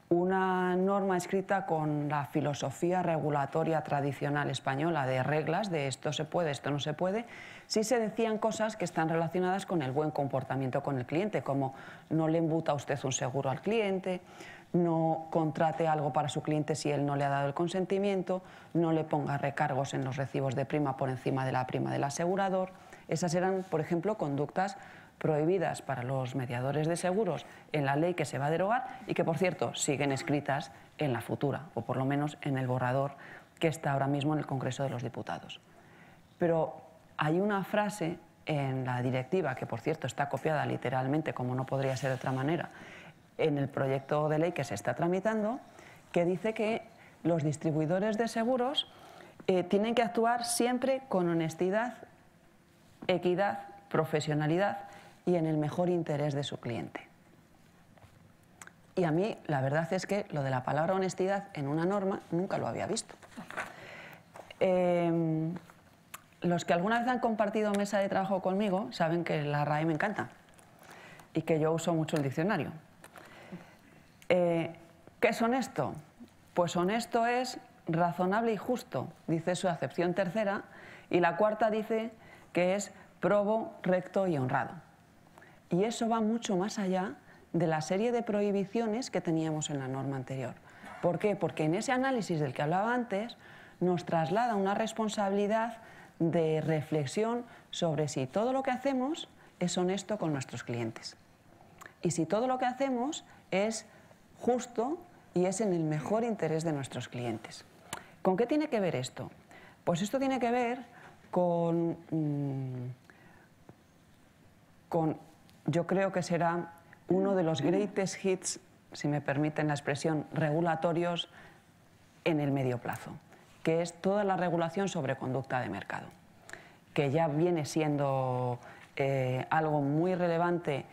una norma escrita con la filosofía regulatoria tradicional española de reglas, de esto se puede, esto no se puede, sí se decían cosas que están relacionadas con el buen comportamiento con el cliente, como no le embuta usted un seguro al cliente, no contrate algo para su cliente si él no le ha dado el consentimiento, no le ponga recargos en los recibos de prima por encima de la prima del asegurador. Esas eran, por ejemplo, conductas prohibidas para los mediadores de seguros en la ley que se va a derogar y que, por cierto, siguen escritas en la futura, o por lo menos en el borrador que está ahora mismo en el Congreso de los Diputados. Pero hay una frase en la directiva, que por cierto está copiada literalmente, como no podría ser de otra manera, en el proyecto de ley que se está tramitando, que dice que los distribuidores de seguros tienen que actuar siempre con honestidad, equidad, profesionalidad y en el mejor interés de su cliente. Y a mí la verdad es que lo de la palabra honestidad en una norma nunca lo había visto. Los que alguna vez han compartido mesa de trabajo conmigo saben que la RAE me encanta y que yo uso mucho el diccionario. ¿Qué es honesto? Pues honesto es razonable y justo, dice su acepción tercera, y la cuarta dice que es probo, recto y honrado. Y eso va mucho más allá de la serie de prohibiciones que teníamos en la norma anterior. ¿Por qué? Porque en ese análisis del que hablaba antes nos traslada una responsabilidad de reflexión sobre si todo lo que hacemos es honesto con nuestros clientes y si todo lo que hacemos es justo y es en el mejor interés de nuestros clientes. ¿Con qué tiene que ver esto? Pues esto tiene que ver con yo creo que será uno de los greatest hits, si me permiten la expresión, regulatorios en el medio plazo, que es toda la regulación sobre conducta de mercado, que ya viene siendo algo muy relevante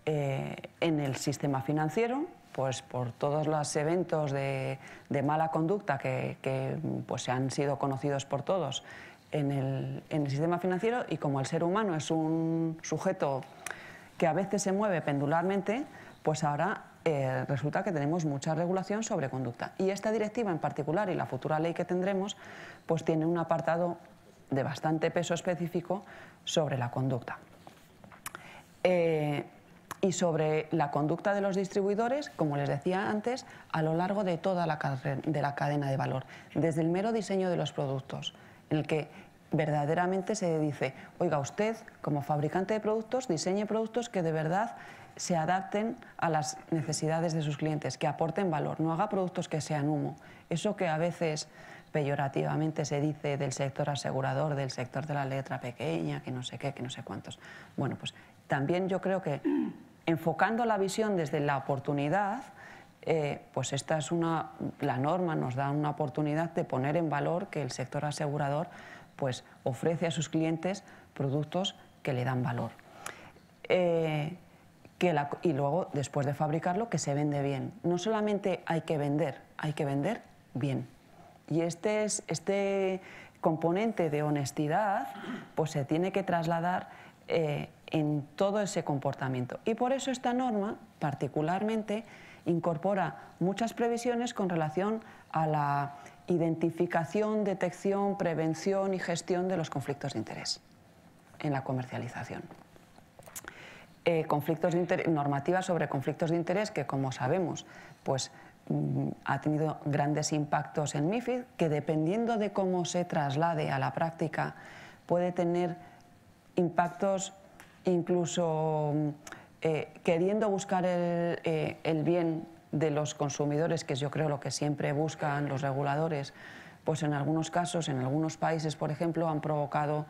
en el sistema financiero, pues por todos los eventos de mala conducta que pues, han sido conocidos por todos en el sistema financiero, y como el ser humano es un sujeto que a veces se mueve pendularmente, pues ahora resulta que tenemos mucha regulación sobre conducta. Y esta directiva en particular y la futura ley que tendremos, pues tiene un apartado de bastante peso específico sobre la conducta. Y sobre la conducta de los distribuidores, como les decía antes, a lo largo de toda la cadena de valor, desde el mero diseño de los productos, en el que verdaderamente se dice, oiga, usted como fabricante de productos diseñe productos que de verdad se adapten a las necesidades de sus clientes, que aporten valor, no haga productos que sean humo. Eso que a veces peyorativamente se dice del sector asegurador, del sector de la letra pequeña, que no sé qué, que no sé cuántos. Bueno, pues también yo creo que enfocando la visión desde la oportunidad, pues esta es la norma nos da una oportunidad de poner en valor que el sector asegurador pues ofrece a sus clientes productos que le dan valor. Y luego, después de fabricarlo, que se vende bien. No solamente hay que vender bien. Y este componente de honestidad pues se tiene que trasladar en todo ese comportamiento. Y por eso esta norma, particularmente, incorpora muchas previsiones con relación a la identificación, detección, prevención y gestión de los conflictos de interés en la comercialización. Normativa sobre conflictos de interés que, como sabemos, pues, ha tenido grandes impactos en MiFID, que dependiendo de cómo se traslade a la práctica puede tener impactos incluso queriendo buscar el bien de los consumidores, que es yo creo lo que siempre buscan los reguladores, pues en algunos casos, en algunos países, por ejemplo, han provocado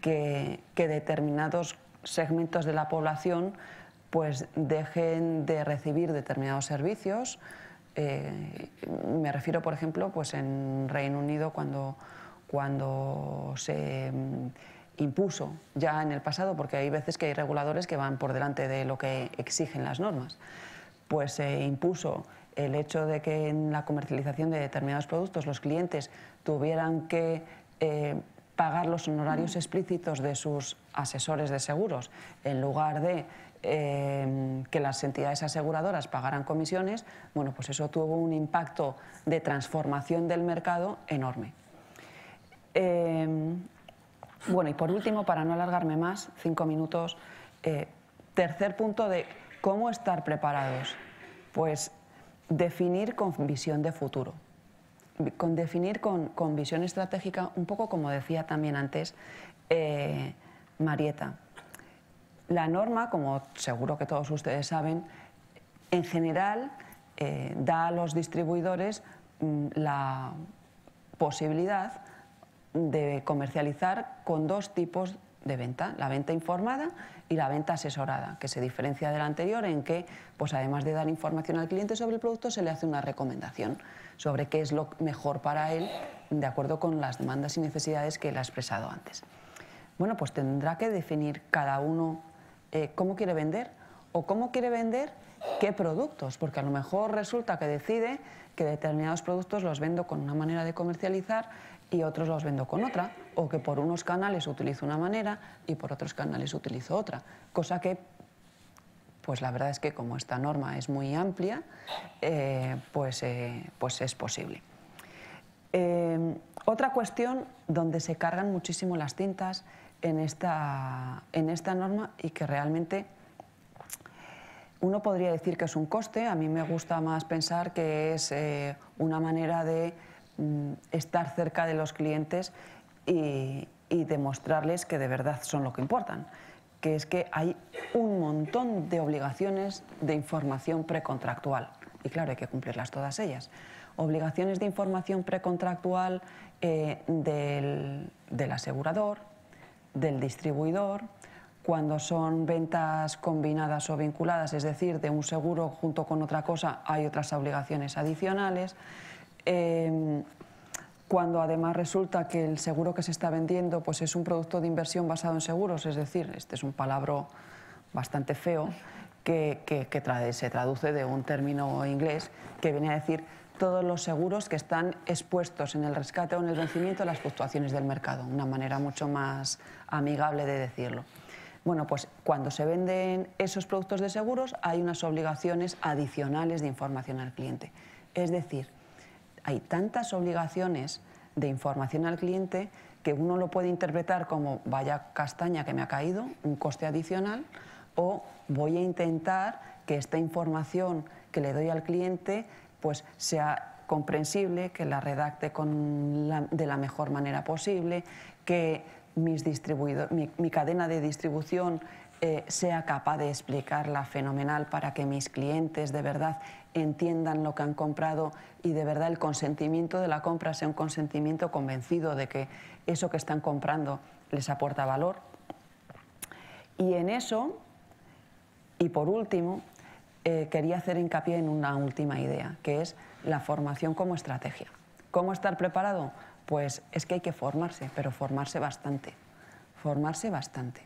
que determinados segmentos de la población pues dejen de recibir determinados servicios. Me refiero, por ejemplo, pues en Reino Unido cuando se impuso ya en el pasado, porque hay veces que hay reguladores que van por delante de lo que exigen las normas, pues se impuso el hecho de que en la comercialización de determinados productos los clientes tuvieran que pagar los honorarios explícitos de sus asesores de seguros en lugar de que las entidades aseguradoras pagaran comisiones. Bueno, pues eso tuvo un impacto de transformación del mercado enorme. Bueno, y por último, para no alargarme más, 5 minutos, tercer punto de cómo estar preparados. Pues definir con visión de futuro, definir con visión estratégica, un poco como decía también antes Marieta. La norma, como seguro que todos ustedes saben, en general da a los distribuidores la posibilidad de comercializar con dos tipos de venta, la venta informada y la venta asesorada, que se diferencia de la anterior en que, pues además de dar información al cliente sobre el producto, se le hace una recomendación sobre qué es lo mejor para él, de acuerdo con las demandas y necesidades que él ha expresado antes. Bueno, pues tendrá que definir cada uno cómo quiere vender o cómo quiere vender qué productos, porque a lo mejor resulta que decide que determinados productos los vendo con una manera de comercializar y otros los vendo con otra, o que por unos canales utilizo una manera y por otros canales utilizo otra, cosa que, pues la verdad es que como esta norma es muy amplia, pues es posible. Otra cuestión donde se cargan muchísimo las tintas en esta norma y que realmente uno podría decir que es un coste, a mí me gusta más pensar que es una manera de estar cerca de los clientes y demostrarles que de verdad son lo que importan, que es que hay un montón de obligaciones de información precontractual y claro, hay que cumplirlas todas ellas. Obligaciones de información precontractual del asegurador, del distribuidor, cuando son ventas combinadas o vinculadas, es decir, de un seguro junto con otra cosa, hay otras obligaciones adicionales. Cuando además resulta que el seguro que se está vendiendo pues es un producto de inversión basado en seguros, es decir, este es un palabra bastante feo que se traduce de un término inglés que viene a decir todos los seguros que están expuestos en el rescate o en el vencimiento a las fluctuaciones del mercado, una manera mucho más amigable de decirlo. Bueno, pues cuando se venden esos productos de seguros hay unas obligaciones adicionales de información al cliente. Es decir, hay tantas obligaciones de información al cliente que uno lo puede interpretar como vaya castaña que me ha caído, un coste adicional, o voy a intentar que esta información que le doy al cliente pues sea comprensible, que la redacte de la mejor manera posible, que mi cadena de distribución sea capaz de explicarla fenomenal para que mis clientes de verdad entiendan lo que han comprado y de verdad el consentimiento de la compra sea un consentimiento convencido de que eso que están comprando les aporta valor. Y en eso, y por último, quería hacer hincapié en una última idea, que es la formación como estrategia. ¿Cómo estar preparado? Pues es que hay que formarse, pero formarse bastante. Formarse bastante.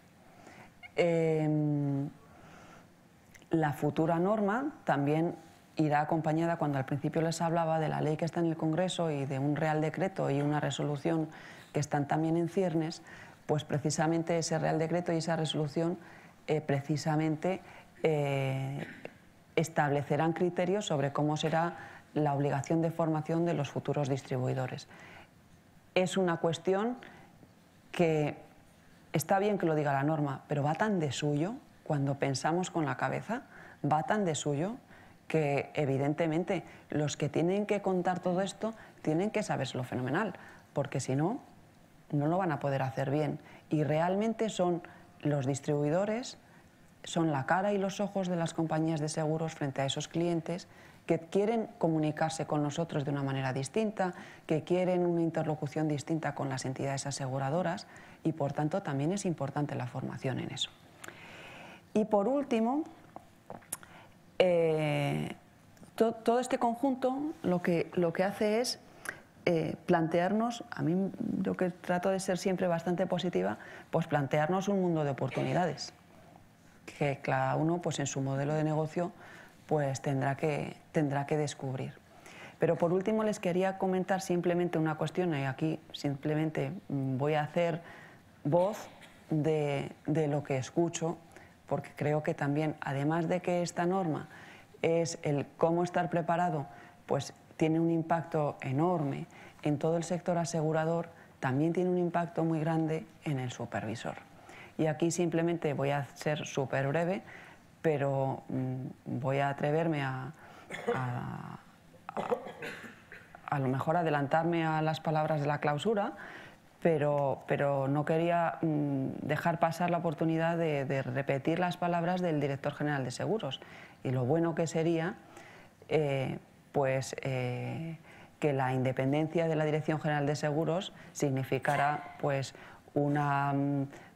La futura norma también irá acompañada, cuando al principio les hablaba de la ley que está en el Congreso y de un Real Decreto y una resolución que están también en ciernes, pues precisamente ese Real Decreto y esa resolución establecerán criterios sobre cómo será la obligación de formación de los futuros distribuidores. Es una cuestión que está bien que lo diga la norma, pero va tan de suyo, cuando pensamos con la cabeza, va tan de suyo que evidentemente los que tienen que contar todo esto tienen que sabérselo fenomenal, porque si no, no lo van a poder hacer bien. Y realmente son los distribuidores, son la cara y los ojos de las compañías de seguros frente a esos clientes que quieren comunicarse con nosotros de una manera distinta, que quieren una interlocución distinta con las entidades aseguradoras y por tanto también es importante la formación en eso. Y por último, Todo este conjunto lo que hace es plantearnos, a mí yo que trato de ser siempre bastante positiva, pues plantearnos un mundo de oportunidades que cada uno pues en su modelo de negocio pues tendrá que descubrir. Pero por último les quería comentar simplemente una cuestión, y aquí simplemente voy a hacer voz de lo que escucho, porque creo que también, además de que esta norma es el cómo estar preparado, pues tiene un impacto enorme en todo el sector asegurador, también tiene un impacto muy grande en el supervisor. Y aquí simplemente voy a ser súper breve, pero voy a atreverme a lo mejor adelantarme a las palabras de la clausura, pero no quería dejar pasar la oportunidad de repetir las palabras del director general de seguros. Y lo bueno que sería que la independencia de la Dirección General de Seguros significara pues una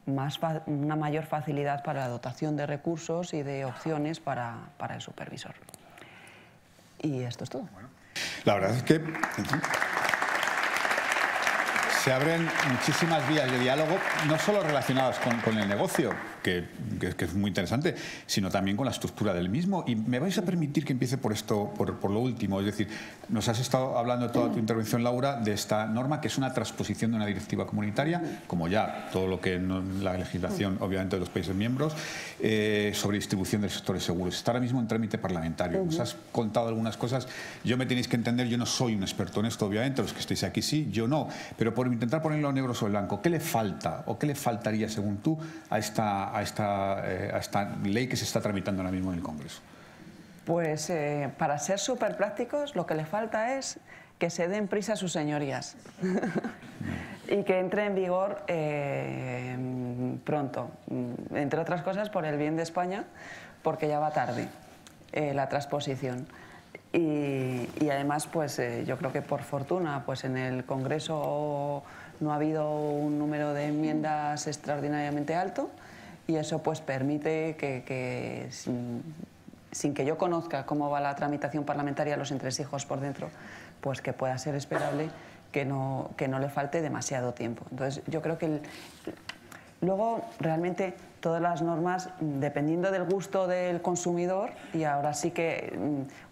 mayor facilidad para la dotación de recursos y de opciones para el supervisor. Y esto es todo. Bueno, la verdad es que se abren muchísimas vías de diálogo, no solo relacionadas con el negocio, que es muy interesante, sino también con la estructura del mismo. Y me vais a permitir que empiece por esto, por lo último. Es decir, nos has estado hablando de toda tu intervención, Laura, de esta norma, que es una transposición de una directiva comunitaria, como ya todo lo que la legislación, obviamente, de los países miembros, sobre distribución del sector de seguros. Está ahora mismo en trámite parlamentario. Nos has contado algunas cosas. Yo me tenéis que entender, yo no soy un experto en esto, obviamente, los que estáis aquí sí, yo no. Pero por intentar ponerlo negro sobre blanco, ¿qué le falta o qué le faltaría, según tú, a esta ley que se está tramitando ahora mismo en el Congreso? Pues para ser súper prácticos, lo que le falta es que se den prisa a sus señorías y que entre en vigor pronto, entre otras cosas por el bien de España, porque ya va tarde la transposición. Y además, pues yo creo que por fortuna, pues en el Congreso no ha habido un número de enmiendas extraordinariamente alto, y eso pues permite que sin que yo conozca cómo va la tramitación parlamentaria, los entresijos por dentro, pues que pueda ser esperable que no le falte demasiado tiempo. Entonces yo creo que luego realmente todas las normas, dependiendo del gusto del consumidor, y ahora sí que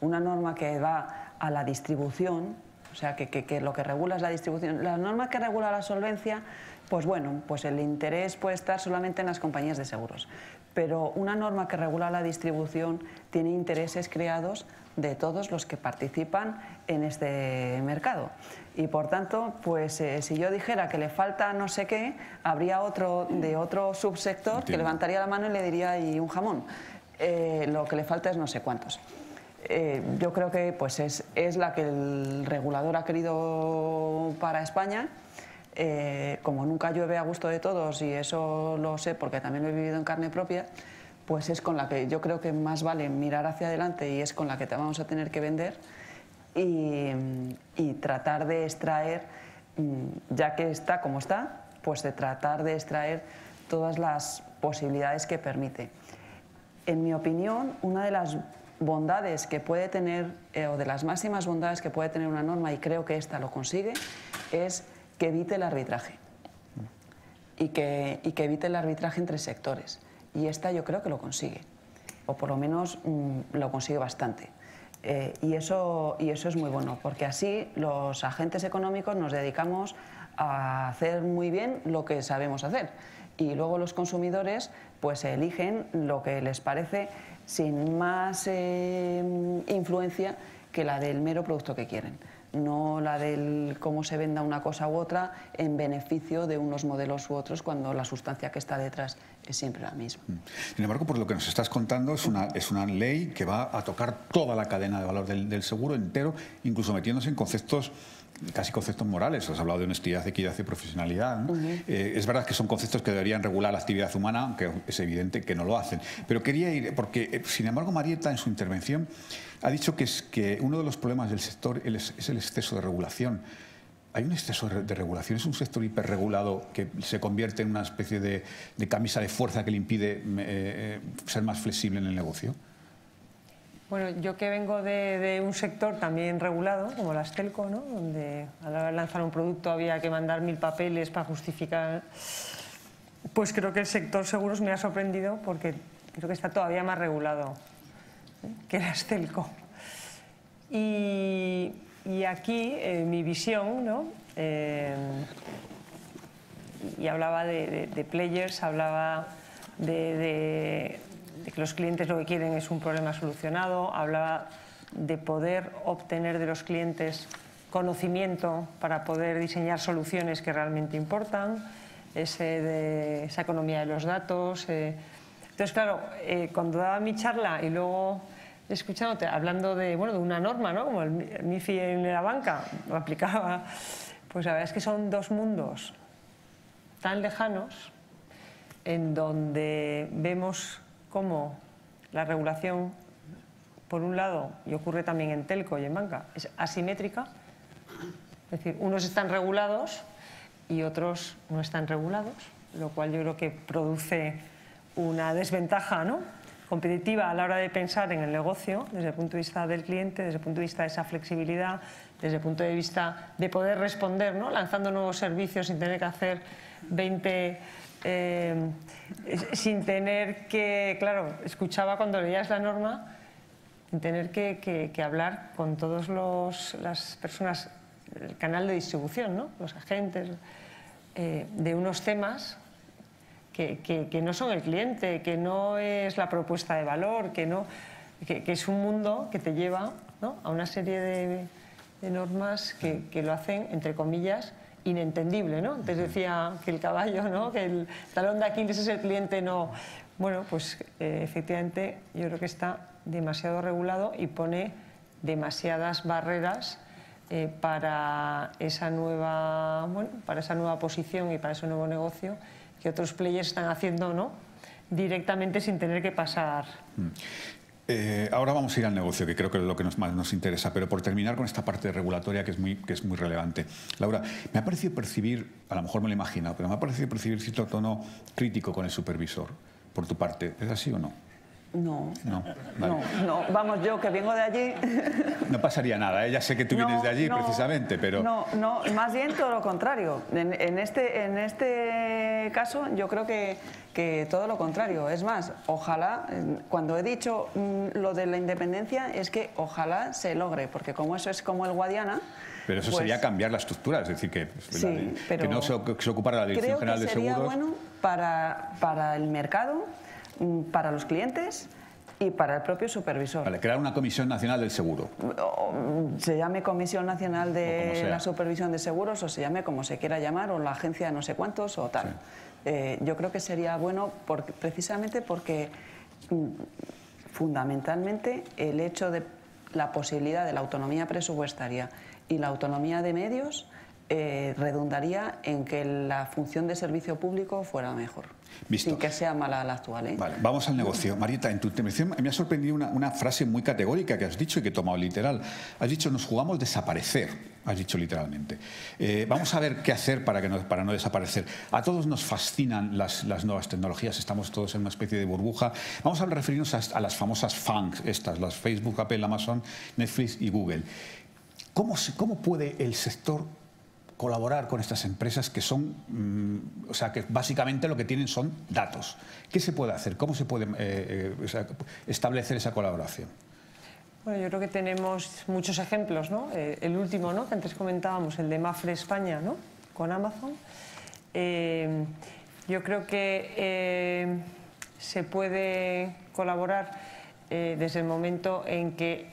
una norma que va a la distribución, o sea que lo que regula es la distribución, la norma que regula la solvencia, pues bueno, pues el interés puede estar solamente en las compañías de seguros, pero una norma que regula la distribución tiene intereses creados de todos los que participan en este mercado. Y por tanto, pues si yo dijera que le falta no sé qué, habría otro de otro subsector que levantaría la mano y le diría y un jamón. Lo que le falta es no sé cuántos. Yo creo que pues es la que el regulador ha querido para España. Como nunca llueve a gusto de todos, y eso lo sé porque también lo he vivido en carne propia, pues es con la que yo creo que más vale mirar hacia adelante, y es con la que te vamos a tener que vender y tratar de extraer, ya que está como está, pues de tratar de extraer todas las posibilidades que permite. En mi opinión, una de las bondades que puede tener, o de las máximas bondades que puede tener una norma, y creo que esta lo consigue, es que evite el arbitraje y que evite el arbitraje entre sectores. Y esta yo creo que lo consigue, o por lo menos lo consigue bastante. Y eso es muy bueno, porque así los agentes económicos nos dedicamos a hacer muy bien lo que sabemos hacer, y luego los consumidores pues eligen lo que les parece sin más influencia que la del mero producto que quieren, no la del cómo se venda una cosa u otra en beneficio de unos modelos u otros, cuando la sustancia que está detrás es siempre la misma. Sin embargo, por lo que nos estás contando, es una ley que va a tocar toda la cadena de valor del seguro entero, incluso metiéndose en conceptos, casi conceptos morales. Has hablado de honestidad, equidad y profesionalidad, ¿no? Es verdad que son conceptos que deberían regular la actividad humana, aunque es evidente que no lo hacen. Pero quería ir, porque sin embargo Marieta en su intervención ha dicho que uno de los problemas del sector es el exceso de regulación. ¿Hay un exceso de regulación? ¿Es un sector hiperregulado que se convierte en una especie de camisa de fuerza que le impide ser más flexible en el negocio? Bueno, yo que vengo de un sector también regulado, como las telco, ¿no? Donde al lanzar un producto había que mandar 1000 papeles para justificar, pues creo que el sector seguros me ha sorprendido porque creo que está todavía más regulado que las telco. Y aquí mi visión, ¿no? Y hablaba de players, hablaba de que los clientes lo que quieren es un problema solucionado, hablaba de poder obtener de los clientes conocimiento para poder diseñar soluciones que realmente importan, esa economía de los datos. Entonces, claro, cuando daba mi charla y luego escuchándote hablando de una norma, ¿no? Como el MiFID en la banca, lo aplicaba, pues la verdad es que son dos mundos tan lejanos en donde vemos cómo la regulación, por un lado, y ocurre también en telco y en banca, es asimétrica, es decir, unos están regulados y otros no están regulados, lo cual yo creo que produce una desventaja, ¿no?, competitiva a la hora de pensar en el negocio, desde el punto de vista del cliente, desde el punto de vista de esa flexibilidad, desde el punto de vista de poder responder, ¿no?, lanzando nuevos servicios sin tener que hacer 20... sin tener que, claro, escuchaba cuando leías la norma, sin tener que hablar con todas las personas, el canal de distribución, ¿no?, los agentes, de unos temas que no son el cliente, que no es la propuesta de valor, que es un mundo que te lleva, ¿no?, a una serie de normas que lo hacen, entre comillas, inentendible, ¿no? Antes decía que el caballo, ¿no?, que el talón de Aquiles es el cliente, no. Bueno, pues efectivamente yo creo que está demasiado regulado y pone demasiadas barreras para esa nueva posición y para ese nuevo negocio que otros players están haciendo, ¿no?, directamente sin tener que pasar. Ahora vamos a ir al negocio, que creo que es lo que más nos interesa, pero por terminar con esta parte regulatoria que es muy relevante. Laura, me ha parecido percibir, a lo mejor me lo he imaginado, pero me ha parecido percibir cierto tono crítico con el supervisor, por tu parte. ¿Es así o no? No, vale. no, vamos, yo que vengo de allí... No pasaría nada, ya sé que tú vienes de allí precisamente, pero... No, más bien todo lo contrario. En este caso yo creo que todo lo contrario. Es más, ojalá, cuando he dicho lo de la independencia, es que ojalá se logre, porque como eso es como el Guadiana... Pero eso sería cambiar la estructura, es decir, que no se ocupara la Dirección General de Seguros... Creo que sería bueno para el mercado, para los clientes y para el propio supervisor. Vale, crear una Comisión Nacional del Seguro. Se llame Comisión Nacional de la Supervisión de Seguros o se llame como se quiera llamar, o la agencia no sé cuántos o tal. Sí. Yo creo que sería bueno precisamente porque fundamentalmente el hecho de la posibilidad de la autonomía presupuestaria y la autonomía de medios redundaría en que la función de servicio público fuera mejor. Visto. Sin que sea mala la actual. Vale, vamos al negocio. Marieta, en tu intervención me ha sorprendido una frase muy categórica que has dicho y que he tomado literal. Has dicho, nos jugamos desaparecer, has dicho literalmente. Vamos a ver qué hacer para no desaparecer. A todos nos fascinan las nuevas tecnologías, estamos todos en una especie de burbuja. Vamos a referirnos a las famosas FANGs, las Facebook, Apple, Amazon, Netflix y Google. ¿Cómo puede el sector colaborar con estas empresas que son, que básicamente lo que tienen son datos? ¿Qué se puede hacer? ¿Cómo se puede establecer esa colaboración? Bueno, yo creo que tenemos muchos ejemplos, ¿no? El último, ¿no?, que antes comentábamos, el de Mapfre España, ¿no?, con Amazon. Yo creo que se puede colaborar desde el momento en que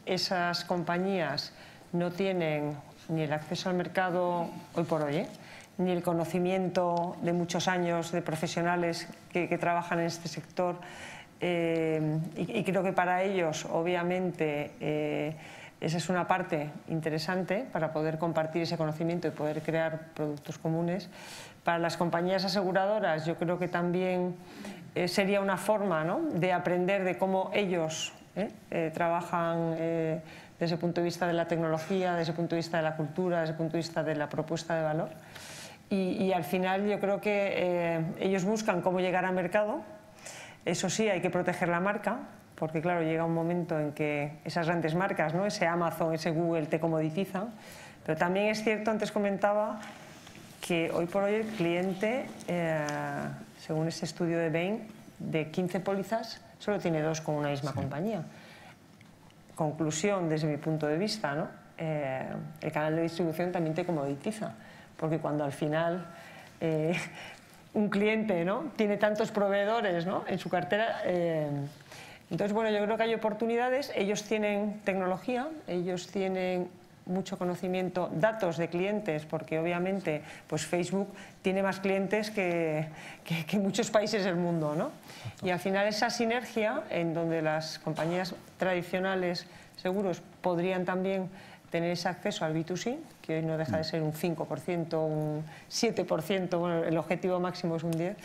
esas compañías no tienen ni el acceso al mercado hoy por hoy, ni el conocimiento de muchos años de profesionales que trabajan en este sector, y creo que para ellos, obviamente, esa es una parte interesante para poder compartir ese conocimiento y poder crear productos comunes. Para las compañías aseguradoras, yo creo que también sería una forma, ¿no?, de aprender de cómo ellos trabajan desde el punto de vista de la tecnología, desde el punto de vista de la cultura, desde el punto de vista de la propuesta de valor. Y al final yo creo que ellos buscan cómo llegar al mercado. Eso sí, hay que proteger la marca, porque claro, llega un momento en que esas grandes marcas, ¿no? Ese Amazon, ese Google te comoditizan, pero también es cierto, antes comentaba, que hoy por hoy el cliente, según este estudio de Bain, de 15 pólizas solo tiene 2 con una misma compañía. Conclusión, desde mi punto de vista, ¿no? El canal de distribución también te comoditiza, porque cuando al final un cliente, ¿no? Tiene tantos proveedores, ¿no? En su cartera, entonces, bueno, yo creo que hay oportunidades. Ellos tienen tecnología, ellos tienen mucho conocimiento, datos de clientes, porque obviamente pues Facebook tiene más clientes que muchos países del mundo, ¿no? Y al final esa sinergia, en donde las compañías tradicionales seguros podrían también tener ese acceso al B2C, que hoy no deja de ser un 5%, un 7%, bueno, el objetivo máximo es un 10%,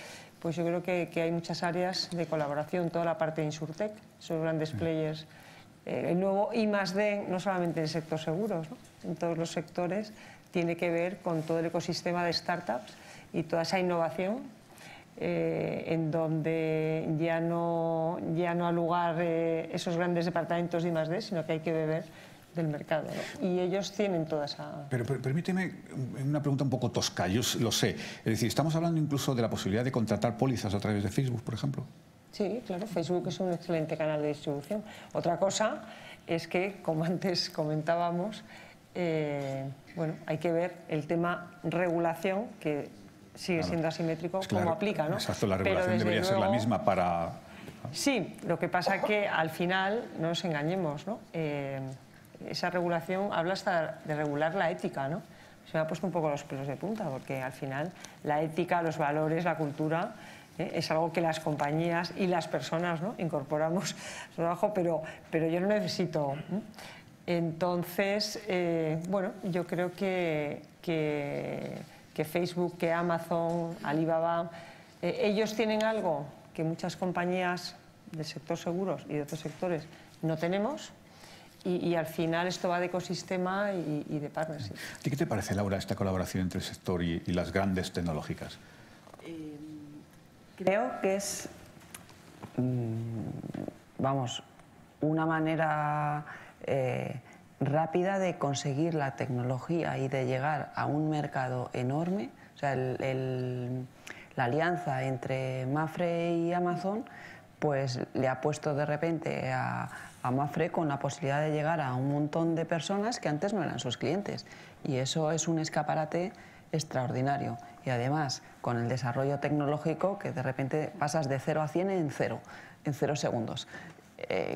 pues yo creo que hay muchas áreas de colaboración, toda la parte de Insurtech, esos grandes players. El nuevo I+D, no solamente en el sector seguros, ¿no? En todos los sectores, tiene que ver con todo el ecosistema de startups y toda esa innovación, en donde ya no ha lugar esos grandes departamentos de I+D, sino que hay que beber del mercado, ¿no? Y ellos tienen toda esa... Pero permíteme una pregunta un poco tosca, yo lo sé. Es decir, estamos hablando incluso de la posibilidad de contratar pólizas a través de Facebook, por ejemplo. Sí, claro, Facebook es un excelente canal de distribución. Otra cosa es que, como antes comentábamos, bueno, hay que ver el tema regulación, que sigue siendo asimétrico, pues claro, cómo aplica, ¿no? Exacto, la regulación debería ser la misma para... Sí, lo que pasa es que al final, no nos engañemos, ¿no? Esa regulación habla hasta de regular la ética, ¿no? Se me ha puesto un poco los pelos de punta, porque al final la ética, los valores, la cultura... es algo que las compañías y las personas, ¿no? Incorporamos a su trabajo, pero yo no necesito. Entonces, bueno, yo creo que Facebook, que Amazon, Alibaba, ellos tienen algo que muchas compañías del sector seguros y de otros sectores no tenemos, y al final esto va de ecosistema y de partnership. ¿A ti qué te parece, Laura, esta colaboración entre el sector y las grandes tecnológicas? Creo que es, vamos, una manera rápida de conseguir la tecnología y de llegar a un mercado enorme. O sea, la alianza entre Mapfre y Amazon pues le ha puesto de repente a Mapfre con la posibilidad de llegar a un montón de personas que antes no eran sus clientes. Y eso es un escaparate extraordinario. Y además, con el desarrollo tecnológico, que de repente pasas de 0 a 100 en 0 segundos.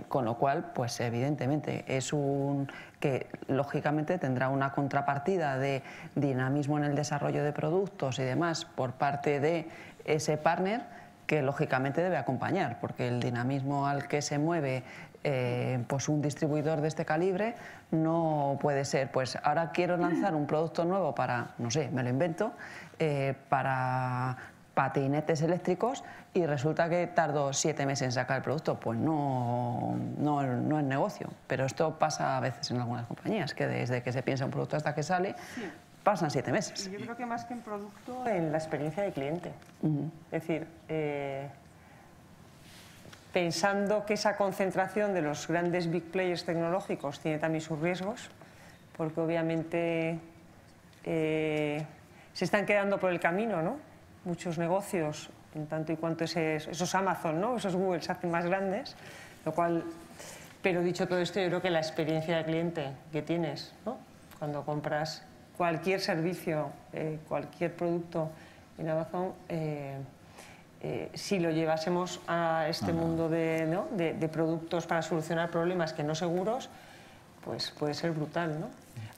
Con lo cual, pues evidentemente, es que lógicamente tendrá una contrapartida de dinamismo en el desarrollo de productos y demás por parte de ese partner, que lógicamente debe acompañar, porque el dinamismo al que se mueve pues un distribuidor de este calibre no puede ser, pues ahora quiero lanzar un producto nuevo para, no sé, me lo invento, para patinetes eléctricos, y resulta que tardo 7 meses en sacar el producto. Pues no es negocio. Pero esto pasa a veces en algunas compañías, que desde que se piensa un producto hasta que sale, pasan 7 meses. Yo creo que más que en producto, en la experiencia de cliente. Es decir, pensando que esa concentración de los grandes big players tecnológicos tiene también sus riesgos, porque obviamente se están quedando por el camino, ¿no? Muchos negocios, en tanto y cuanto esos Amazon, ¿no? Esos Google se hacen más grandes, lo cual, pero dicho todo esto, yo creo que la experiencia de cliente que tienes, ¿no? Cuando compras cualquier servicio, cualquier producto en Amazon, si lo llevásemos a este mundo de productos para solucionar problemas que no seguros, pues puede ser brutal, ¿no?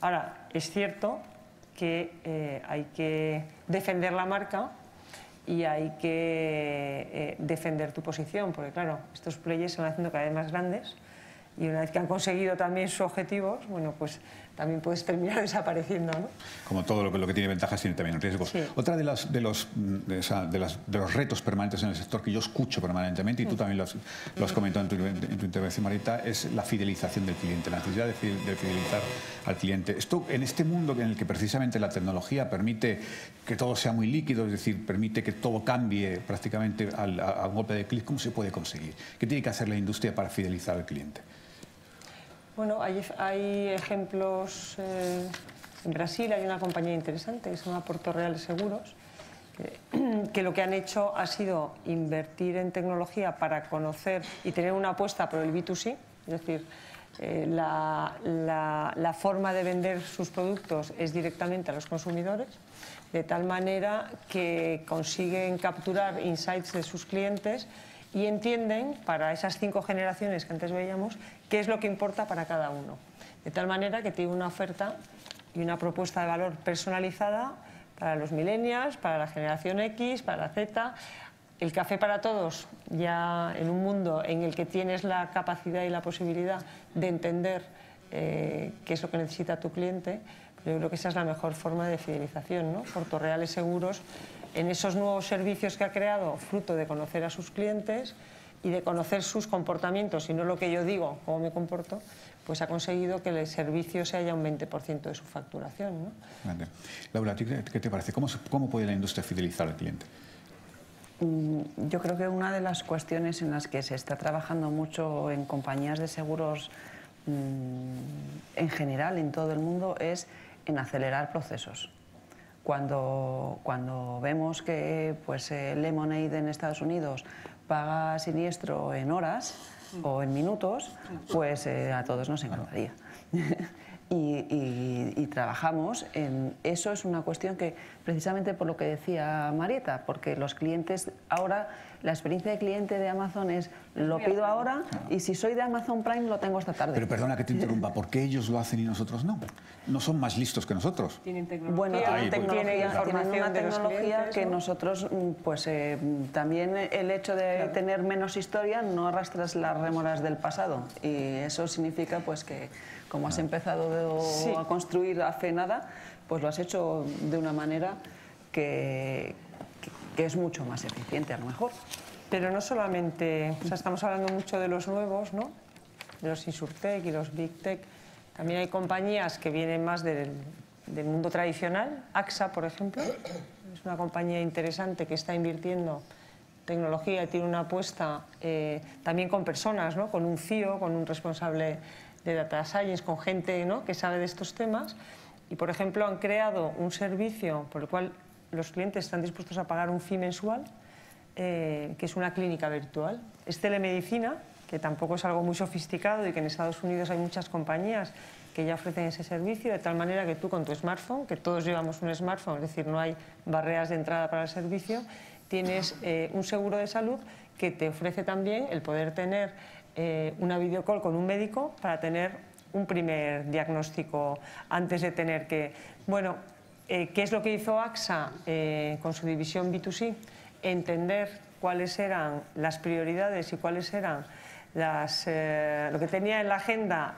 Ahora, es cierto que hay que defender la marca y hay que defender tu posición, porque claro, estos players se van haciendo cada vez más grandes, y una vez que han conseguido también sus objetivos, bueno, pues también puedes terminar desapareciendo, ¿no? Como todo lo que tiene ventajas tiene también riesgos. Sí. Otra de los retos permanentes en el sector que yo escucho permanentemente, y tú también lo has comentado en tu intervención, Marita, es la fidelización del cliente, la necesidad de fidelizar al cliente. Esto, en este mundo en el que precisamente la tecnología permite que todo sea muy líquido, es decir, permite que todo cambie prácticamente a un golpe de clic, ¿cómo se puede conseguir? ¿Qué tiene que hacer la industria para fidelizar al cliente? Bueno, hay ejemplos. En Brasil hay una compañía interesante que se llama Porto Real Seguros, que lo que han hecho ha sido invertir en tecnología para conocer y tener una apuesta por el B2C, es decir, la forma de vender sus productos es directamente a los consumidores, de tal manera que consiguen capturar insights de sus clientes y entienden, para esas 5 generaciones que antes veíamos, qué es lo que importa para cada uno. De tal manera que tiene una oferta y una propuesta de valor personalizada para los millennials, para la generación X, para la Z. El café para todos, ya en un mundo en el que tienes la capacidad y la posibilidad de entender qué es lo que necesita tu cliente, yo creo que esa es la mejor forma de fidelización, ¿no? Porto Real Seguros, en esos nuevos servicios que ha creado, fruto de conocer a sus clientes y de conocer sus comportamientos y no lo que yo digo, cómo me comporto, pues ha conseguido que el servicio se haya un 20% de su facturación, ¿no? Vale. Laura, ¿a ti qué te parece? ¿Cómo puede la industria fidelizar al cliente? Yo creo que una de las cuestiones en las que se está trabajando mucho en compañías de seguros en general, en todo el mundo, es en acelerar procesos. Cuando vemos que pues, Lemonade en Estados Unidos paga siniestro en horas o en minutos, pues a todos nos encantaría. Y trabajamos en eso. Es una cuestión que, precisamente por lo que decía Marieta, porque los clientes ahora, la experiencia de cliente de Amazon es lo pido ahora y si soy de Amazon Prime lo tengo esta tarde. Pero perdona que te interrumpa, ¿por qué ellos lo hacen y nosotros no? ¿No son más listos que nosotros? Tienen tecnología, bueno, tienen una de tecnología clientes, que ¿no? Nosotros, pues también el hecho de tener menos historia, no arrastras las rémoras del pasado, y eso significa pues que como has empezado a construir hace nada, pues lo has hecho de una manera que es mucho más eficiente a lo mejor. Pero no solamente, o sea, estamos hablando mucho de los nuevos, ¿no? De los Insurtech y los Big Tech. También hay compañías que vienen más del mundo tradicional. AXA, por ejemplo, es una compañía interesante que está invirtiendo tecnología y tiene una apuesta también con personas, ¿no? Con un CIO, con un responsable de Data Science, con gente, ¿no? Que sabe de estos temas. Y, por ejemplo, han creado un servicio por el cual los clientes están dispuestos a pagar un fee mensual, que es una clínica virtual. Es telemedicina, que tampoco es algo muy sofisticado y que en Estados Unidos hay muchas compañías que ya ofrecen ese servicio, de tal manera que tú con tu smartphone, que todos llevamos un smartphone, es decir, no hay barreras de entrada para el servicio, tienes un seguro de salud que te ofrece también el poder tener una videocall con un médico para tener un primer diagnóstico antes de tener que... Bueno, ¿qué es lo que hizo AXA con su división B2C? Entender cuáles eran las prioridades y cuáles eran lo que tenía en la agenda,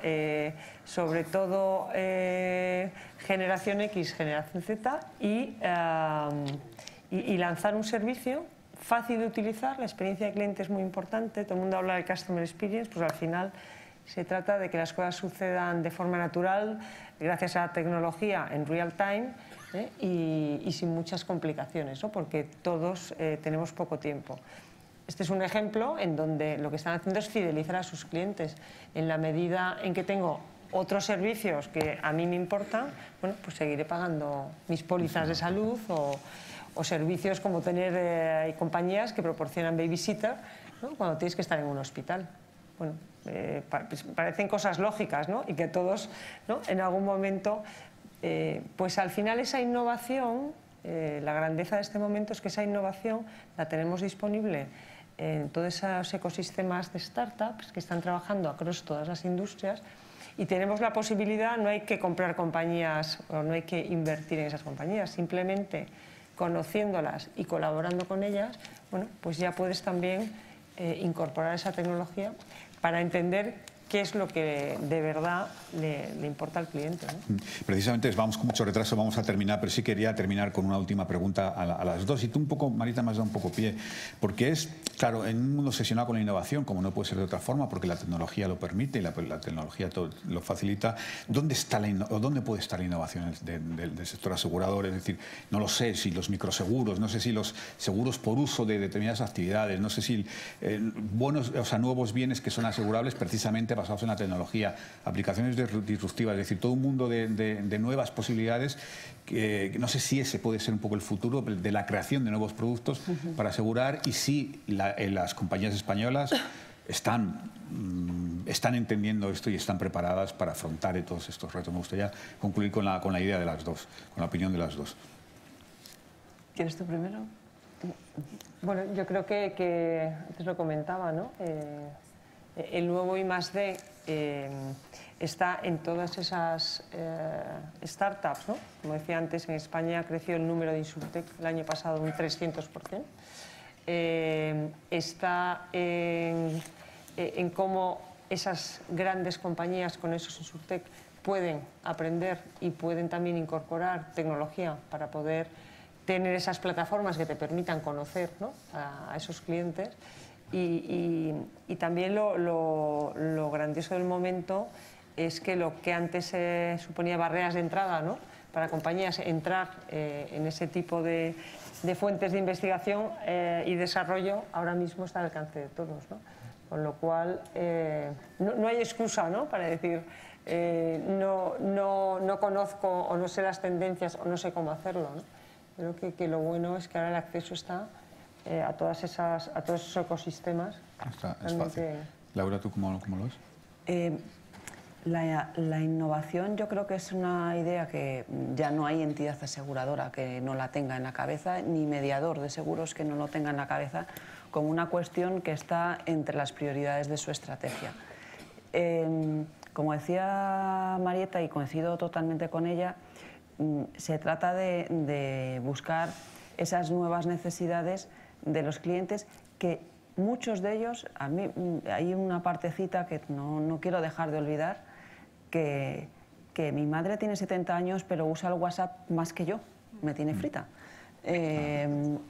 sobre todo generación X, generación Z, y lanzar un servicio fácil de utilizar. La experiencia de cliente es muy importante. Todo el mundo habla del Customer Experience, pues al final se trata de que las cosas sucedan de forma natural, gracias a la tecnología en real time, y sin muchas complicaciones, ¿no? Porque todos tenemos poco tiempo. Este es un ejemplo en donde lo que están haciendo es fidelizar a sus clientes. En la medida en que tengo otros servicios que a mí me importan, bueno, pues seguiré pagando mis pólizas de salud o servicios como tener hay compañías que proporcionan babysitter, ¿no? Cuando tienes que estar en un hospital. Bueno, parecen cosas lógicas, ¿no? Y que todos, ¿no? En algún momento, pues al final esa innovación, la grandeza de este momento es que esa innovación la tenemos disponible en todos esos ecosistemas de startups que están trabajando across todas las industrias, y tenemos la posibilidad, no hay que comprar compañías o no hay que invertir en esas compañías, simplemente conociéndolas y colaborando con ellas, bueno, pues ya puedes también incorporar esa tecnología para entender qué es lo que de verdad le importa al cliente, ¿no? Precisamente vamos con mucho retraso, vamos a terminar, pero sí quería terminar con una última pregunta a las dos. Y tú un poco, Marita, me has dado un poco pie, porque es, claro, en un mundo obsesionado con la innovación, como no puede ser de otra forma, porque la tecnología lo permite y la tecnología todo lo facilita, ¿dónde puede estar la innovación del sector asegurador? Es decir, no lo sé, si los microseguros, no sé si los seguros por uso de determinadas actividades, no sé si nuevos bienes que son asegurables precisamente basados en la tecnología, aplicaciones disruptivas, es decir, todo un mundo de nuevas posibilidades que no sé si ese puede ser un poco el futuro de la creación de nuevos productos para asegurar, y si las compañías españolas están entendiendo esto y están preparadas para afrontar todos estos retos. Me gustaría concluir con la idea de las dos, con la opinión de las dos. ¿Quieres tú primero? Bueno, yo creo que antes lo comentaba, ¿no? El nuevo I+D está en todas esas startups, ¿no? Como decía antes, en España creció el número de Insurtech el año pasado un 300%. Está en cómo esas grandes compañías con esos Insurtech pueden aprender y pueden también incorporar tecnología para poder tener esas plataformas que te permitan conocer, ¿no?, a esos clientes. Y también lo grandioso del momento es que lo que antes suponía barreras de entrada, ¿no?, para compañías entrar en ese tipo de fuentes de investigación y desarrollo, ahora mismo está al alcance de todos, ¿no? Con lo cual no hay excusa, ¿no?, para decir no conozco o no sé las tendencias o no sé cómo hacerlo, ¿no? Creo que lo bueno es que ahora el acceso está a todos esos ecosistemas. Es fácil. Laura, ¿tú cómo lo ves? La innovación yo creo que es una idea que ya no hay entidad aseguradora que no la tenga en la cabeza, ni mediador de seguros que no lo tenga en la cabeza, como una cuestión que está entre las prioridades de su estrategia. Como decía Marieta, y coincido totalmente con ella, se trata de buscar esas nuevas necesidades de los clientes, que muchos de ellos, a mí hay una partecita que no quiero dejar de olvidar, que mi madre tiene 70 años pero usa el WhatsApp más que yo, me tiene frita. Y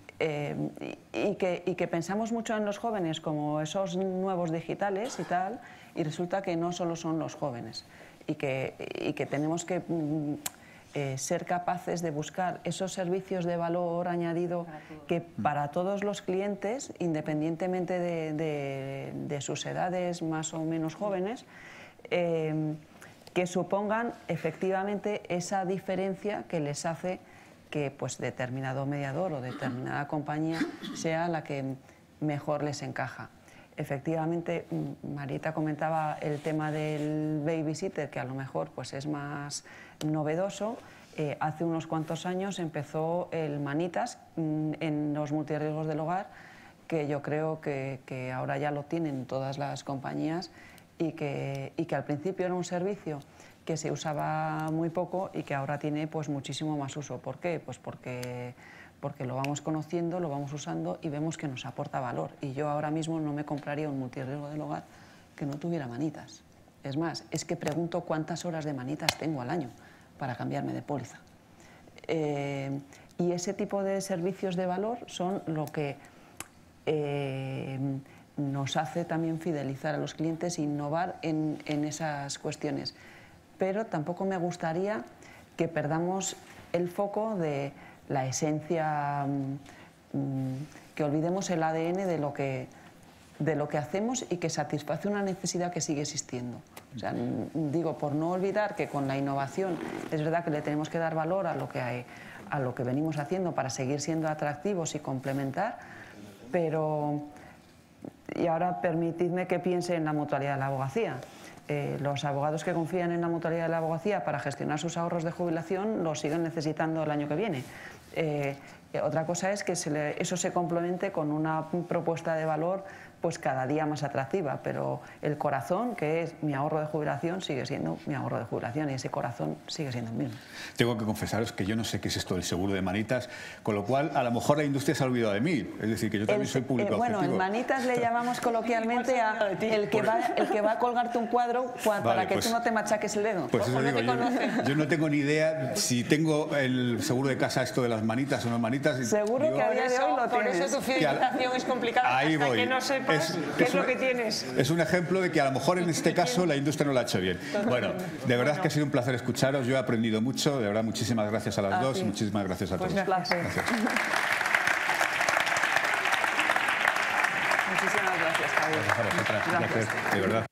que pensamos mucho en los jóvenes como esos nuevos digitales y tal, y resulta que no solo son los jóvenes, y que tenemos que ser capaces de buscar esos servicios de valor añadido que para todos los clientes, independientemente de sus edades más o menos jóvenes, que supongan efectivamente esa diferencia que les hace que pues determinado mediador o determinada compañía sea la que mejor les encaja. Efectivamente, Marieta comentaba el tema del babysitter, que a lo mejor pues es más novedoso. Hace unos cuantos años empezó el Manitas en los multirriesgos del hogar, que yo creo que ahora ya lo tienen todas las compañías, y que al principio era un servicio que se usaba muy poco y que ahora tiene pues muchísimo más uso. ¿Por qué? Pues porque lo vamos conociendo, lo vamos usando y vemos que nos aporta valor. Y yo ahora mismo no me compraría un multirriesgo del hogar que no tuviera Manitas. Es más, es que pregunto cuántas horas de Manitas tengo al año para cambiarme de póliza. Y ese tipo de servicios de valor son lo que nos hace también fidelizar a los clientes e innovar en esas cuestiones. Pero tampoco me gustaría que perdamos el foco de la esencia, que olvidemos el ADN de lo que hacemos y que satisface una necesidad que sigue existiendo. O sea, digo, por no olvidar que con la innovación es verdad que le tenemos que dar valor a lo que venimos haciendo para seguir siendo atractivos y complementar, pero... Y ahora permitidme que piense en la mutualidad de la abogacía. Los abogados que confían en la mutualidad de la abogacía para gestionar sus ahorros de jubilación los siguen necesitando el año que viene. Otra cosa es que eso se complemente con una propuesta de valor pues cada día más atractiva, pero el corazón, que es mi ahorro de jubilación, sigue siendo mi ahorro de jubilación y ese corazón sigue siendo el mismo. Tengo que confesaros que yo no sé qué es esto del seguro de manitas, con lo cual a lo mejor la industria se ha olvidado de mí, es decir, que yo también soy público objetivo. Bueno, en manitas le llamamos coloquialmente a el que va a colgarte un cuadro para que tú no te machaques el dedo. Pues eso digo, yo no tengo ni idea si tengo el seguro de casa esto de las manitas o no manitas. Seguro que a día de hoy lo tienes. Por eso tu fidelización es complicada, ahí hasta voy. que no sepas qué es lo que tienes. Es un ejemplo de que a lo mejor en este caso la industria no lo ha hecho bien. Bueno, de verdad que ha sido un placer escucharos, yo he aprendido mucho, de verdad muchísimas gracias a las dos y muchísimas gracias a todos. Gracias. Muchísimas gracias, Javier. Gracias, de verdad.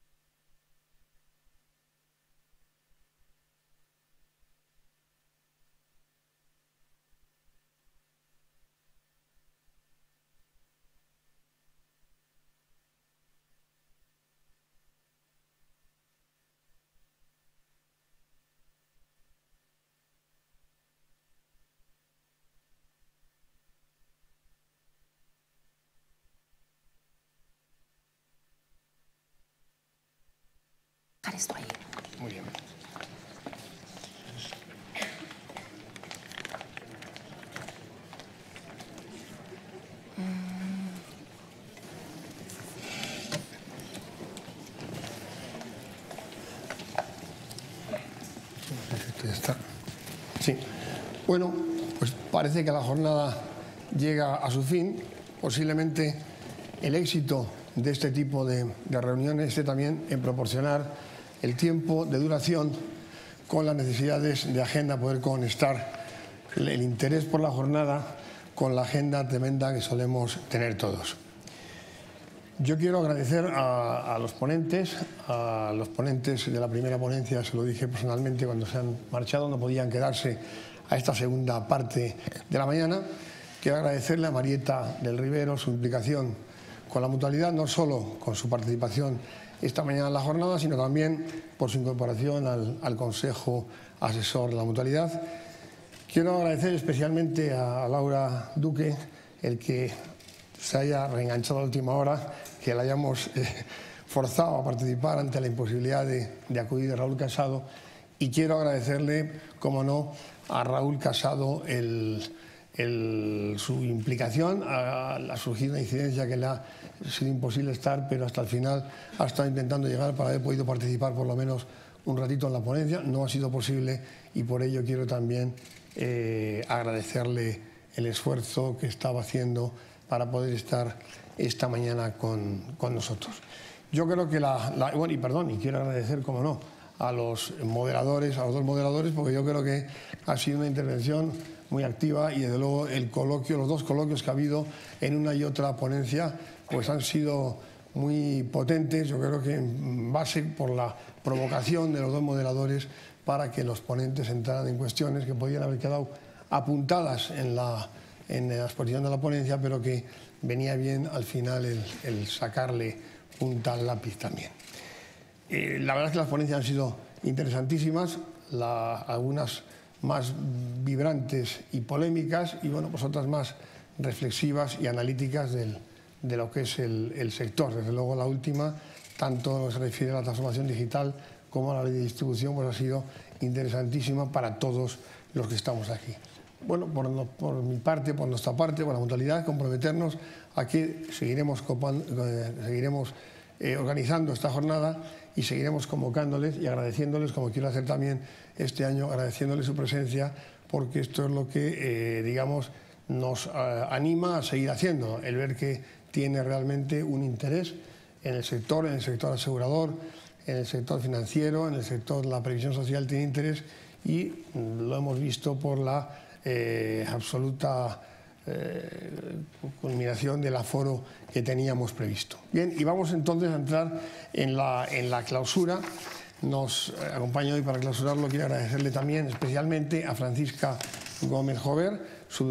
Esto ahí. Muy bien. Ya está. Sí. Bueno, pues parece que la jornada llega a su fin. Posiblemente el éxito de este tipo de reuniones esté también en proporcionar el tiempo de duración con las necesidades de agenda, poder conectar el interés por la jornada con la agenda tremenda que solemos tener todos. Yo quiero agradecer a los ponentes de la primera ponencia, se lo dije personalmente cuando se han marchado, no podían quedarse a esta segunda parte de la mañana. Quiero agradecerle a Marieta del Rivero su implicación con la mutualidad, no solo con su participación esta mañana en la jornada, sino también por su incorporación al Consejo Asesor de la Mutualidad. Quiero agradecer especialmente a Laura Duque el que se haya reenganchado a la última hora, que la hayamos forzado a participar ante la imposibilidad de acudir de Raúl Casado, y quiero agradecerle, como no, a Raúl Casado su implicación. Ha surgido una incidencia que le ha sido imposible estar, pero hasta el final ha estado intentando llegar para haber podido participar por lo menos un ratito en la ponencia. No ha sido posible y por ello quiero también agradecerle el esfuerzo que estaba haciendo para poder estar esta mañana con nosotros. Yo creo que y quiero agradecer, como no, a los moderadores, a los dos moderadores, porque yo creo que ha sido una intervención muy activa y desde luego los dos coloquios que ha habido en una y otra ponencia pues han sido muy potentes. Yo creo que en base por la provocación de los dos moderadores para que los ponentes entraran en cuestiones que podían haber quedado apuntadas en la exposición de la ponencia, pero que venía bien al final el sacarle punta al lápiz también. La verdad es que las ponencias han sido interesantísimas, algunas más vibrantes y polémicas y bueno, pues otras más reflexivas y analíticas de lo que es el sector. Desde luego la última, tanto lo que se refiere a la transformación digital como a la ley de distribución, pues ha sido interesantísima para todos los que estamos aquí. Bueno, por mi parte, por nuestra parte, por la mutualidad, comprometernos a que seguiremos organizando esta jornada y seguiremos convocándoles y agradeciéndoles, como quiero hacer también este año, agradeciéndoles su presencia, porque esto es lo que, digamos, nos anima a seguir haciendo, el ver que tiene realmente un interés en el sector asegurador, en el sector financiero, en el sector de la previsión social tiene interés y lo hemos visto por la absoluta culminación del aforo que teníamos previsto. Bien, y vamos entonces a entrar en la clausura. Nos acompaña hoy para clausurarlo. Quiero agradecerle también especialmente a Francisca Gómez Jover,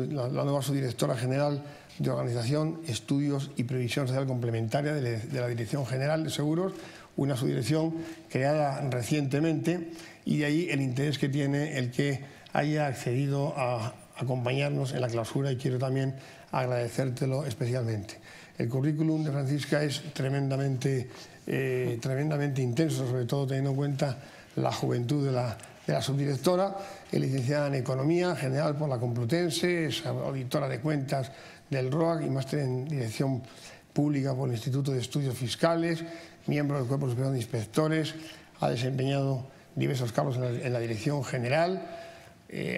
la nueva subdirectora general de Organización, Estudios y Previsión Social Complementaria de la Dirección General de Seguros, una subdirección creada recientemente y de ahí el interés que tiene el que haya accedido a acompañarnos en la clausura y quiero también agradecértelo especialmente. El currículum de Francisca es tremendamente intenso, sobre todo teniendo en cuenta la juventud de la subdirectora. Es licenciada en Economía General por la Complutense, es auditora de cuentas del ROAC y máster en Dirección Pública por el Instituto de Estudios Fiscales, miembro del Cuerpo Superior de Inspectores, ha desempeñado diversos cargos en la Dirección General.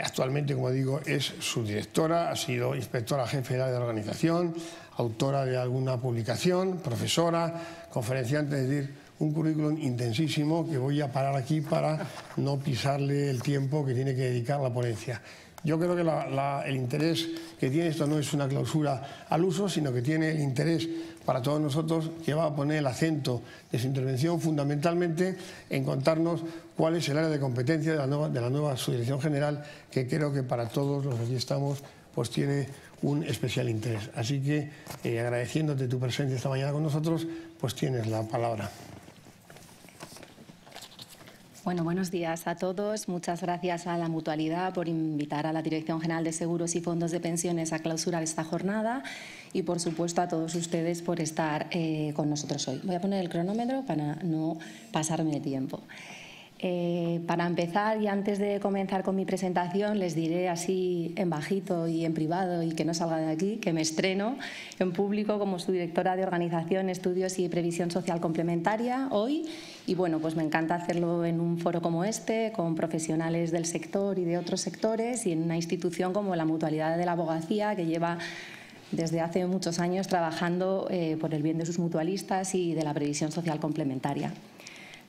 Actualmente, como digo, es subdirectora, ha sido inspectora jefe de la organización, autora de alguna publicación, profesora, conferenciante, es decir, un currículum intensísimo que voy a parar aquí para no pisarle el tiempo que tiene que dedicar a la ponencia. Yo creo que el interés que tiene esto no es una clausura al uso, sino que tiene el interés para todos nosotros, que va a poner el acento de su intervención fundamentalmente en contarnos cuál es el área de competencia de la nueva Subdirección General, que creo que para todos los que aquí estamos pues tiene un especial interés. Así que agradeciéndote tu presencia esta mañana con nosotros, pues tienes la palabra. Bueno, buenos días a todos. Muchas gracias a la Mutualidad por invitar a la Dirección General de Seguros y Fondos de Pensiones a clausurar esta jornada y, por supuesto, a todos ustedes por estar con nosotros hoy. Voy a poner el cronómetro para no pasarme de tiempo. Para empezar, y antes de comenzar con mi presentación, les diré así en bajito y en privado y que no salga de aquí, que me estreno en público como subdirectora de Organización, Estudios y Previsión Social Complementaria hoy. Y bueno, pues me encanta hacerlo en un foro como este, con profesionales del sector y de otros sectores y en una institución como la Mutualidad de la Abogacía, que lleva desde hace muchos años trabajando por el bien de sus mutualistas y de la previsión social complementaria.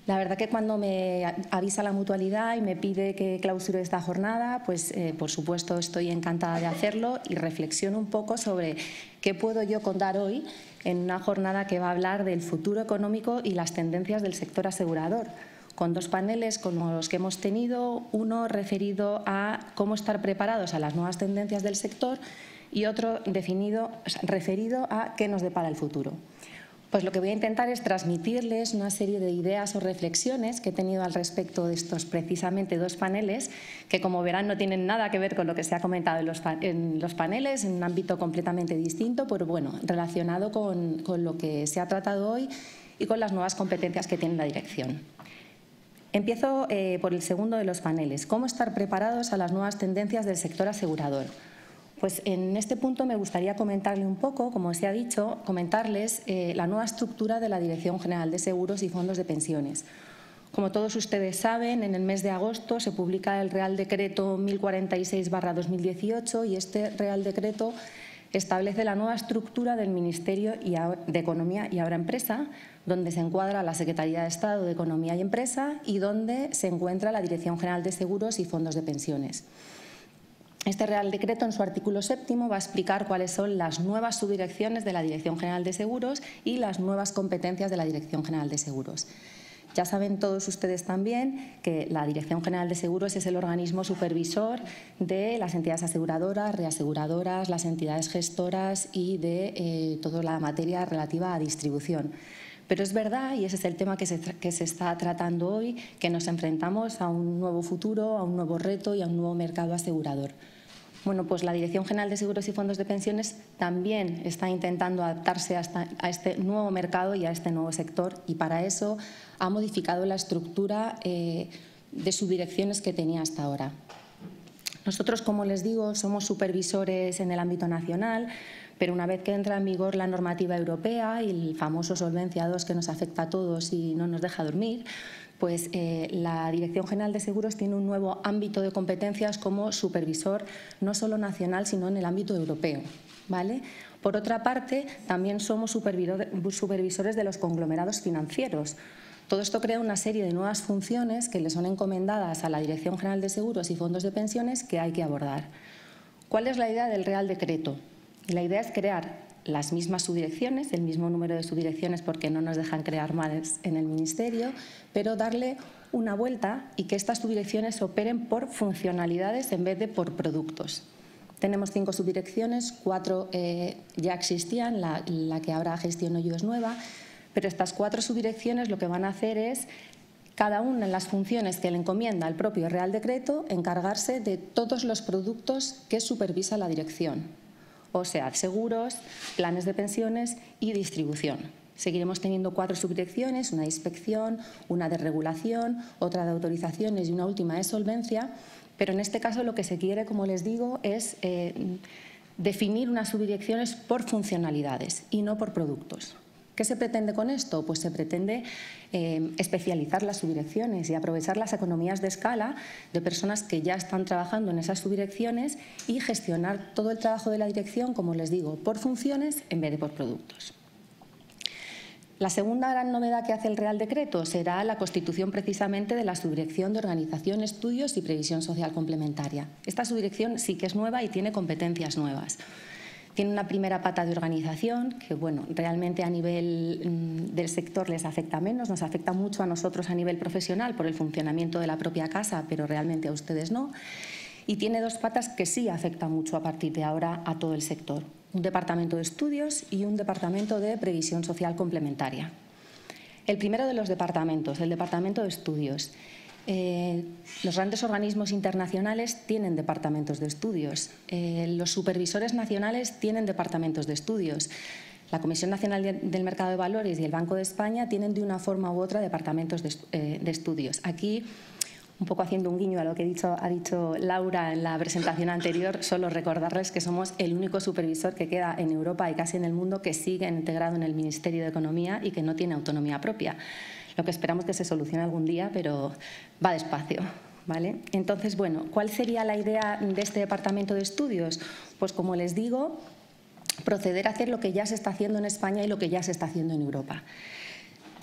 La verdad que cuando me avisa la Mutualidad y me pide que clausure esta jornada, pues por supuesto estoy encantada de hacerlo y reflexiono un poco sobre qué puedo yo contar hoy en una jornada que va a hablar del futuro económico y las tendencias del sector asegurador, con dos paneles como los que hemos tenido, uno referido a cómo estar preparados a las nuevas tendencias del sector y otro referido a qué nos depara el futuro. Pues lo que voy a intentar es transmitirles una serie de ideas o reflexiones que he tenido al respecto de estos precisamente dos paneles, que como verán no tienen nada que ver con lo que se ha comentado en los paneles, en un ámbito completamente distinto, pero bueno, relacionado con lo que se ha tratado hoy y con las nuevas competencias que tiene la dirección. Empiezo por el segundo de los paneles, cómo estar preparados a las nuevas tendencias del sector asegurador. Pues en este punto me gustaría comentarle un poco, como se ha dicho, comentarles la nueva estructura de la Dirección General de Seguros y Fondos de Pensiones. Como todos ustedes saben, en el mes de agosto se publica el Real Decreto 1046/2018 y este Real Decreto establece la nueva estructura del Ministerio de Economía y Ahora Empresa, donde se encuadra la Secretaría de Estado de Economía y Empresa y donde se encuentra la Dirección General de Seguros y Fondos de Pensiones. Este Real Decreto, en su artículo 7º, va a explicar cuáles son las nuevas subdirecciones de la Dirección General de Seguros y las nuevas competencias de la Dirección General de Seguros. Ya saben todos ustedes también que la Dirección General de Seguros es el organismo supervisor de las entidades aseguradoras, reaseguradoras, las entidades gestoras y de toda la materia relativa a distribución. Pero es verdad, y ese es el tema que se está tratando hoy, que nos enfrentamos a un nuevo futuro, a un nuevo reto y a un nuevo mercado asegurador. Bueno, pues la Dirección General de Seguros y Fondos de Pensiones también está intentando adaptarse a este nuevo mercado y a este nuevo sector, y para eso ha modificado la estructura de subdirecciones que tenía hasta ahora. Nosotros, como les digo, somos supervisores en el ámbito nacional, pero una vez que entra en vigor la normativa europea y el famoso Solvencia II que nos afecta a todos y no nos deja dormir, pues la Dirección General de Seguros tiene un nuevo ámbito de competencias como supervisor no solo nacional, sino en el ámbito europeo, ¿vale? Por otra parte, también somos supervisores de los conglomerados financieros. Todo esto crea una serie de nuevas funciones que le son encomendadas a la Dirección General de Seguros y Fondos de Pensiones que hay que abordar. ¿Cuál es la idea del Real Decreto? La idea es crear las mismas subdirecciones, el mismo número de subdirecciones porque no nos dejan crear más en el Ministerio, pero darle una vuelta y que estas subdirecciones operen por funcionalidades en vez de por productos. Tenemos 5 subdirecciones, 4 ya existían, la que ahora gestiono yo es nueva, pero estas 4 subdirecciones lo que van a hacer es, cada una en las funciones que le encomienda el propio Real Decreto, encargarse de todos los productos que supervisa la dirección. o sea, seguros, planes de pensiones y distribución. Seguiremos teniendo 4 subdirecciones, una de inspección, una de regulación, otra de autorizaciones y una última de solvencia, pero en este caso lo que se quiere, como les digo, es definir unas subdirecciones por funcionalidades y no por productos. ¿Qué se pretende con esto? Pues se pretende especializar las subdirecciones y aprovechar las economías de escala de personas que ya están trabajando en esas subdirecciones y gestionar todo el trabajo de la dirección, como les digo, por funciones en vez de por productos. La segunda gran novedad que hace el Real Decreto será la constitución precisamente de la Subdirección de Organización, Estudios y Previsión Social Complementaria. Esta subdirección sí que es nueva y tiene competencias nuevas. Tiene una primera pata de organización que, bueno, realmente a nivel del sector les afecta menos, nos afecta mucho a nosotros a nivel profesional por el funcionamiento de la propia casa, pero realmente a ustedes no. Y tiene 2 patas que sí afectan mucho a partir de ahora a todo el sector. Un departamento de estudios y un departamento de previsión social complementaria. El primero de los departamentos, el departamento de estudios. Los grandes organismos internacionales tienen departamentos de estudios. Los supervisores nacionales tienen departamentos de estudios. La Comisión Nacional del Mercado de Valores y el Banco de España tienen de una forma u otra departamentos de estudios. Aquí, un poco haciendo un guiño a lo que ha dicho Laura en la presentación anterior, solo recordarles que somos el único supervisor que queda en Europa y casi en el mundo que sigue integrado en el Ministerio de Economía y que no tiene autonomía propia. Lo que esperamos que se solucione algún día, pero va despacio, ¿vale? Entonces, bueno, ¿cuál sería la idea de este departamento de estudios? Pues, como les digo, proceder a hacer lo que ya se está haciendo en España y lo que ya se está haciendo en Europa.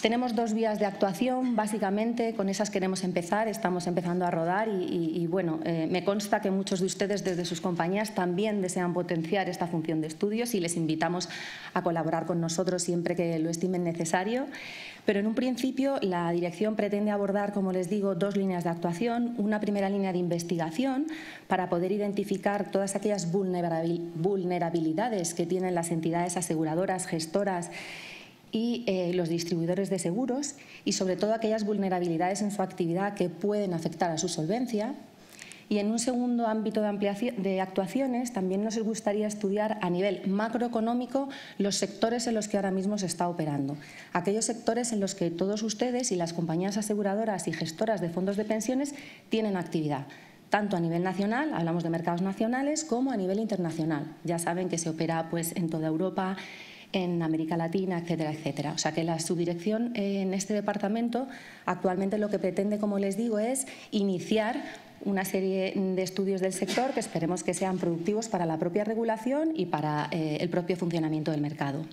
Tenemos 2 vías de actuación, básicamente, con esas queremos empezar, estamos empezando a rodar y bueno, me consta que muchos de ustedes desde sus compañías también desean potenciar esta función de estudios y les invitamos a colaborar con nosotros siempre que lo estimen necesario. Pero en un principio la dirección pretende abordar, como les digo, 2 líneas de actuación. Una primera línea de investigación para poder identificar todas aquellas vulnerabilidades que tienen las entidades aseguradoras, gestoras y los distribuidores de seguros y sobre todo aquellas vulnerabilidades en su actividad que pueden afectar a su solvencia. Y en un segundo ámbito de actuaciones también nos gustaría estudiar a nivel macroeconómico los sectores en los que ahora mismo se está operando. Aquellos sectores en los que todos ustedes y las compañías aseguradoras y gestoras de fondos de pensiones tienen actividad, tanto a nivel nacional, hablamos de mercados nacionales, como a nivel internacional. Ya saben que se opera pues, en toda Europa, en América Latina, etcétera, etcétera. O sea que la subdirección en este departamento actualmente lo que pretende, como les digo, es iniciar una serie de estudios del sector que esperemos que sean productivos para la propia regulación y para el propio funcionamiento del mercado.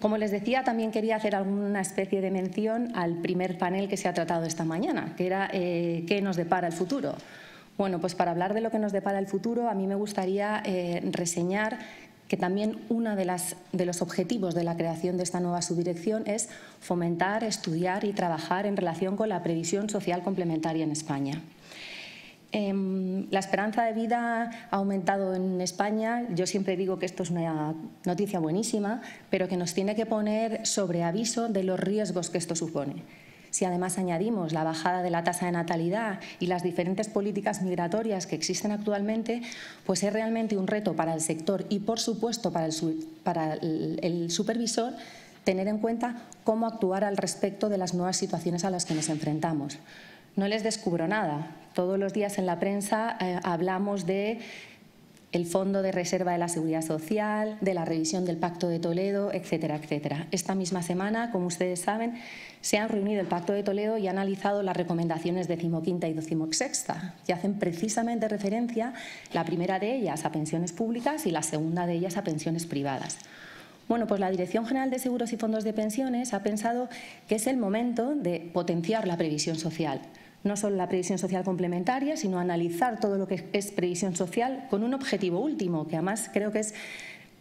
Como les decía, también quería hacer alguna especie de mención al primer panel que se ha tratado esta mañana, que era ¿qué nos depara el futuro? Bueno, pues para hablar de lo que nos depara el futuro, a mí me gustaría reseñar que también uno de los objetivos de la creación de esta nueva subdirección es fomentar, estudiar y trabajar en relación con la previsión social complementaria en España. La esperanza de vida ha aumentado en España. Yo siempre digo que esto es una noticia buenísima, pero que nos tiene que poner sobre aviso de los riesgos que esto supone. Si además añadimos la bajada de la tasa de natalidad y las diferentes políticas migratorias que existen actualmente, pues es realmente un reto para el sector y, por supuesto, para el supervisor tener en cuenta cómo actuar al respecto de las nuevas situaciones a las que nos enfrentamos. No les descubro nada. Todos los días en la prensa hablamos de el Fondo de Reserva de la Seguridad Social, de la revisión del Pacto de Toledo, etcétera, etcétera. Esta misma semana, como ustedes saben, se han reunido el Pacto de Toledo y han analizado las recomendaciones 15ª y 16ª, que hacen precisamente referencia, la primera de ellas a pensiones públicas y la segunda de ellas a pensiones privadas. Bueno, pues la Dirección General de Seguros y Fondos de Pensiones ha pensado que es el momento de potenciar la previsión social. No solo la previsión social complementaria, sino analizar todo lo que es previsión social con un objetivo último, que además creo que es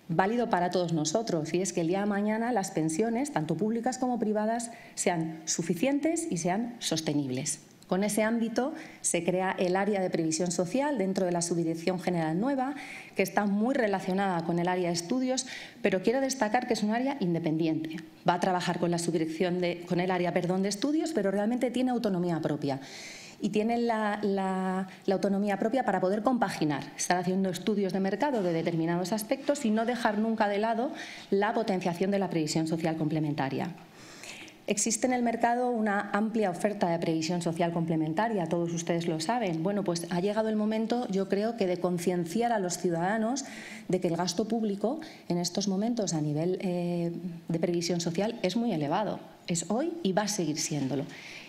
válido para todos nosotros, y es que el día de mañana las pensiones, tanto públicas como privadas, sean suficientes y sean sostenibles. Con ese ámbito se crea el área de previsión social dentro de la Subdirección General nueva, que está muy relacionada con el área de estudios, pero quiero destacar que es un área independiente. Va a trabajar con la subdirección con el área de estudios, pero realmente tiene autonomía propia. y tienen la autonomía propia para poder compaginar, estar haciendo estudios de mercado de determinados aspectos y no dejar nunca de lado la potenciación de la previsión social complementaria. Existe en el mercado una amplia oferta de previsión social complementaria, todos ustedes lo saben. Bueno, pues ha llegado el momento, yo creo, que de concienciar a los ciudadanos de que el gasto público en estos momentos a nivel de previsión social es muy elevado. Es hoy y va a seguir siéndolo.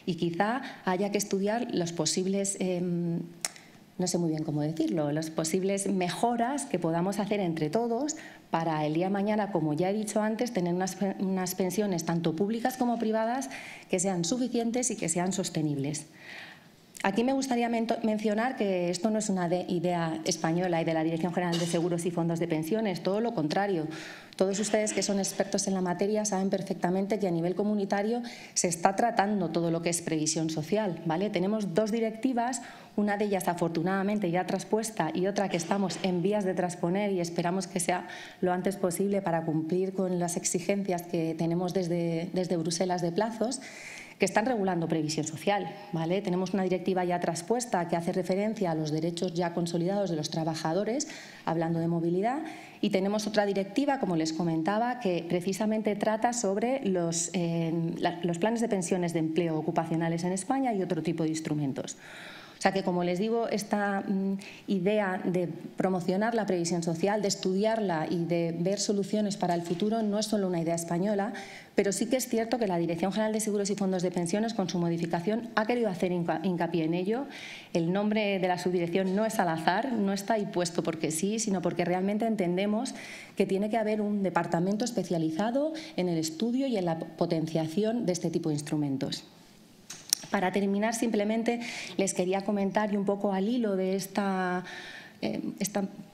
Y quizá haya que estudiar los posibles, no sé muy bien cómo decirlo, las posibles mejoras que podamos hacer entre todos para el día de mañana, como ya he dicho antes, tener unas pensiones tanto públicas como privadas que sean suficientes y que sean sostenibles. Aquí me gustaría mencionar que esto no es una idea española y de la Dirección General de Seguros y Fondos de Pensiones, todo lo contrario. Todos ustedes que son expertos en la materia saben perfectamente que a nivel comunitario se está tratando todo lo que es previsión social, ¿vale? Tenemos 2 directivas, una de ellas afortunadamente ya traspuesta y otra que estamos en vías de trasponer y esperamos que sea lo antes posible para cumplir con las exigencias que tenemos desde Bruselas de plazos, que están regulando previsión social, ¿vale? Tenemos una directiva ya traspuesta que hace referencia a los derechos ya consolidados de los trabajadores, hablando de movilidad, y tenemos otra directiva, como les comentaba, que precisamente trata sobre los planes de pensiones de empleo ocupacionales en España y otro tipo de instrumentos. O sea que, como les digo, esta idea de promocionar la previsión social, de estudiarla y de ver soluciones para el futuro no es solo una idea española, pero sí que es cierto que la Dirección General de Seguros y Fondos de Pensiones, con su modificación, ha querido hacer hincapié en ello. El nombre de la subdirección no es al azar, no está ahí puesto porque sí, sino porque realmente entendemos que tiene que haber un departamento especializado en el estudio y en la potenciación de este tipo de instrumentos. Para terminar, simplemente les quería comentar, y un poco al hilo de este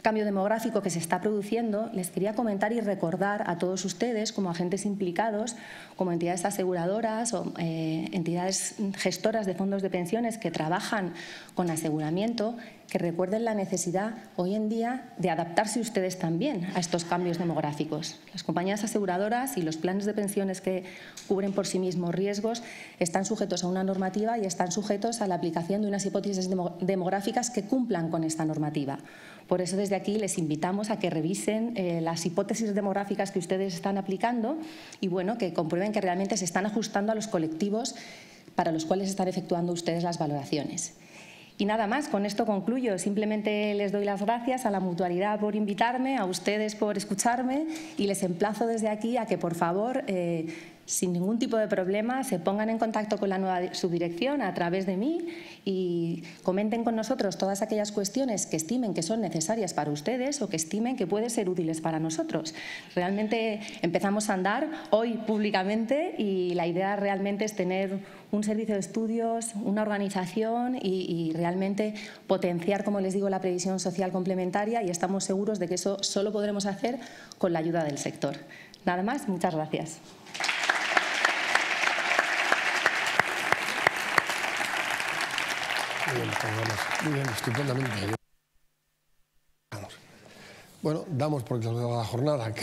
cambio demográfico que se está produciendo, les quería comentar y recordar a todos ustedes, como agentes implicados, como entidades aseguradoras o entidades gestoras de fondos de pensiones que trabajan con aseguramiento, que recuerden la necesidad hoy en día de adaptarse ustedes también a estos cambios demográficos. Las compañías aseguradoras y los planes de pensiones que cubren por sí mismos riesgos están sujetos a una normativa y están sujetos a la aplicación de unas hipótesis demográficas que cumplan con esta normativa. Por eso desde aquí les invitamos a que revisen las hipótesis demográficas que ustedes están aplicando y bueno, que comprueben que realmente se están ajustando a los colectivos para los cuales están efectuando ustedes las valoraciones. Y nada más, con esto concluyo. Simplemente les doy las gracias a la Mutualidad por invitarme, a ustedes por escucharme y les emplazo desde aquí a que, por favor, sin ningún tipo de problema, se pongan en contacto con la nueva subdirección a través de mí y comenten con nosotros todas aquellas cuestiones que estimen que son necesarias para ustedes o que estimen que pueden ser útiles para nosotros. Realmente empezamos a andar hoy públicamente y la idea realmente es tener un servicio de estudios, una organización y realmente potenciar, como les digo, la previsión social complementaria y estamos seguros de que eso solo podremos hacer con la ayuda del sector. Nada más, muchas gracias. Muy bien, estupendamente. Bueno, damos por clausurada la jornada.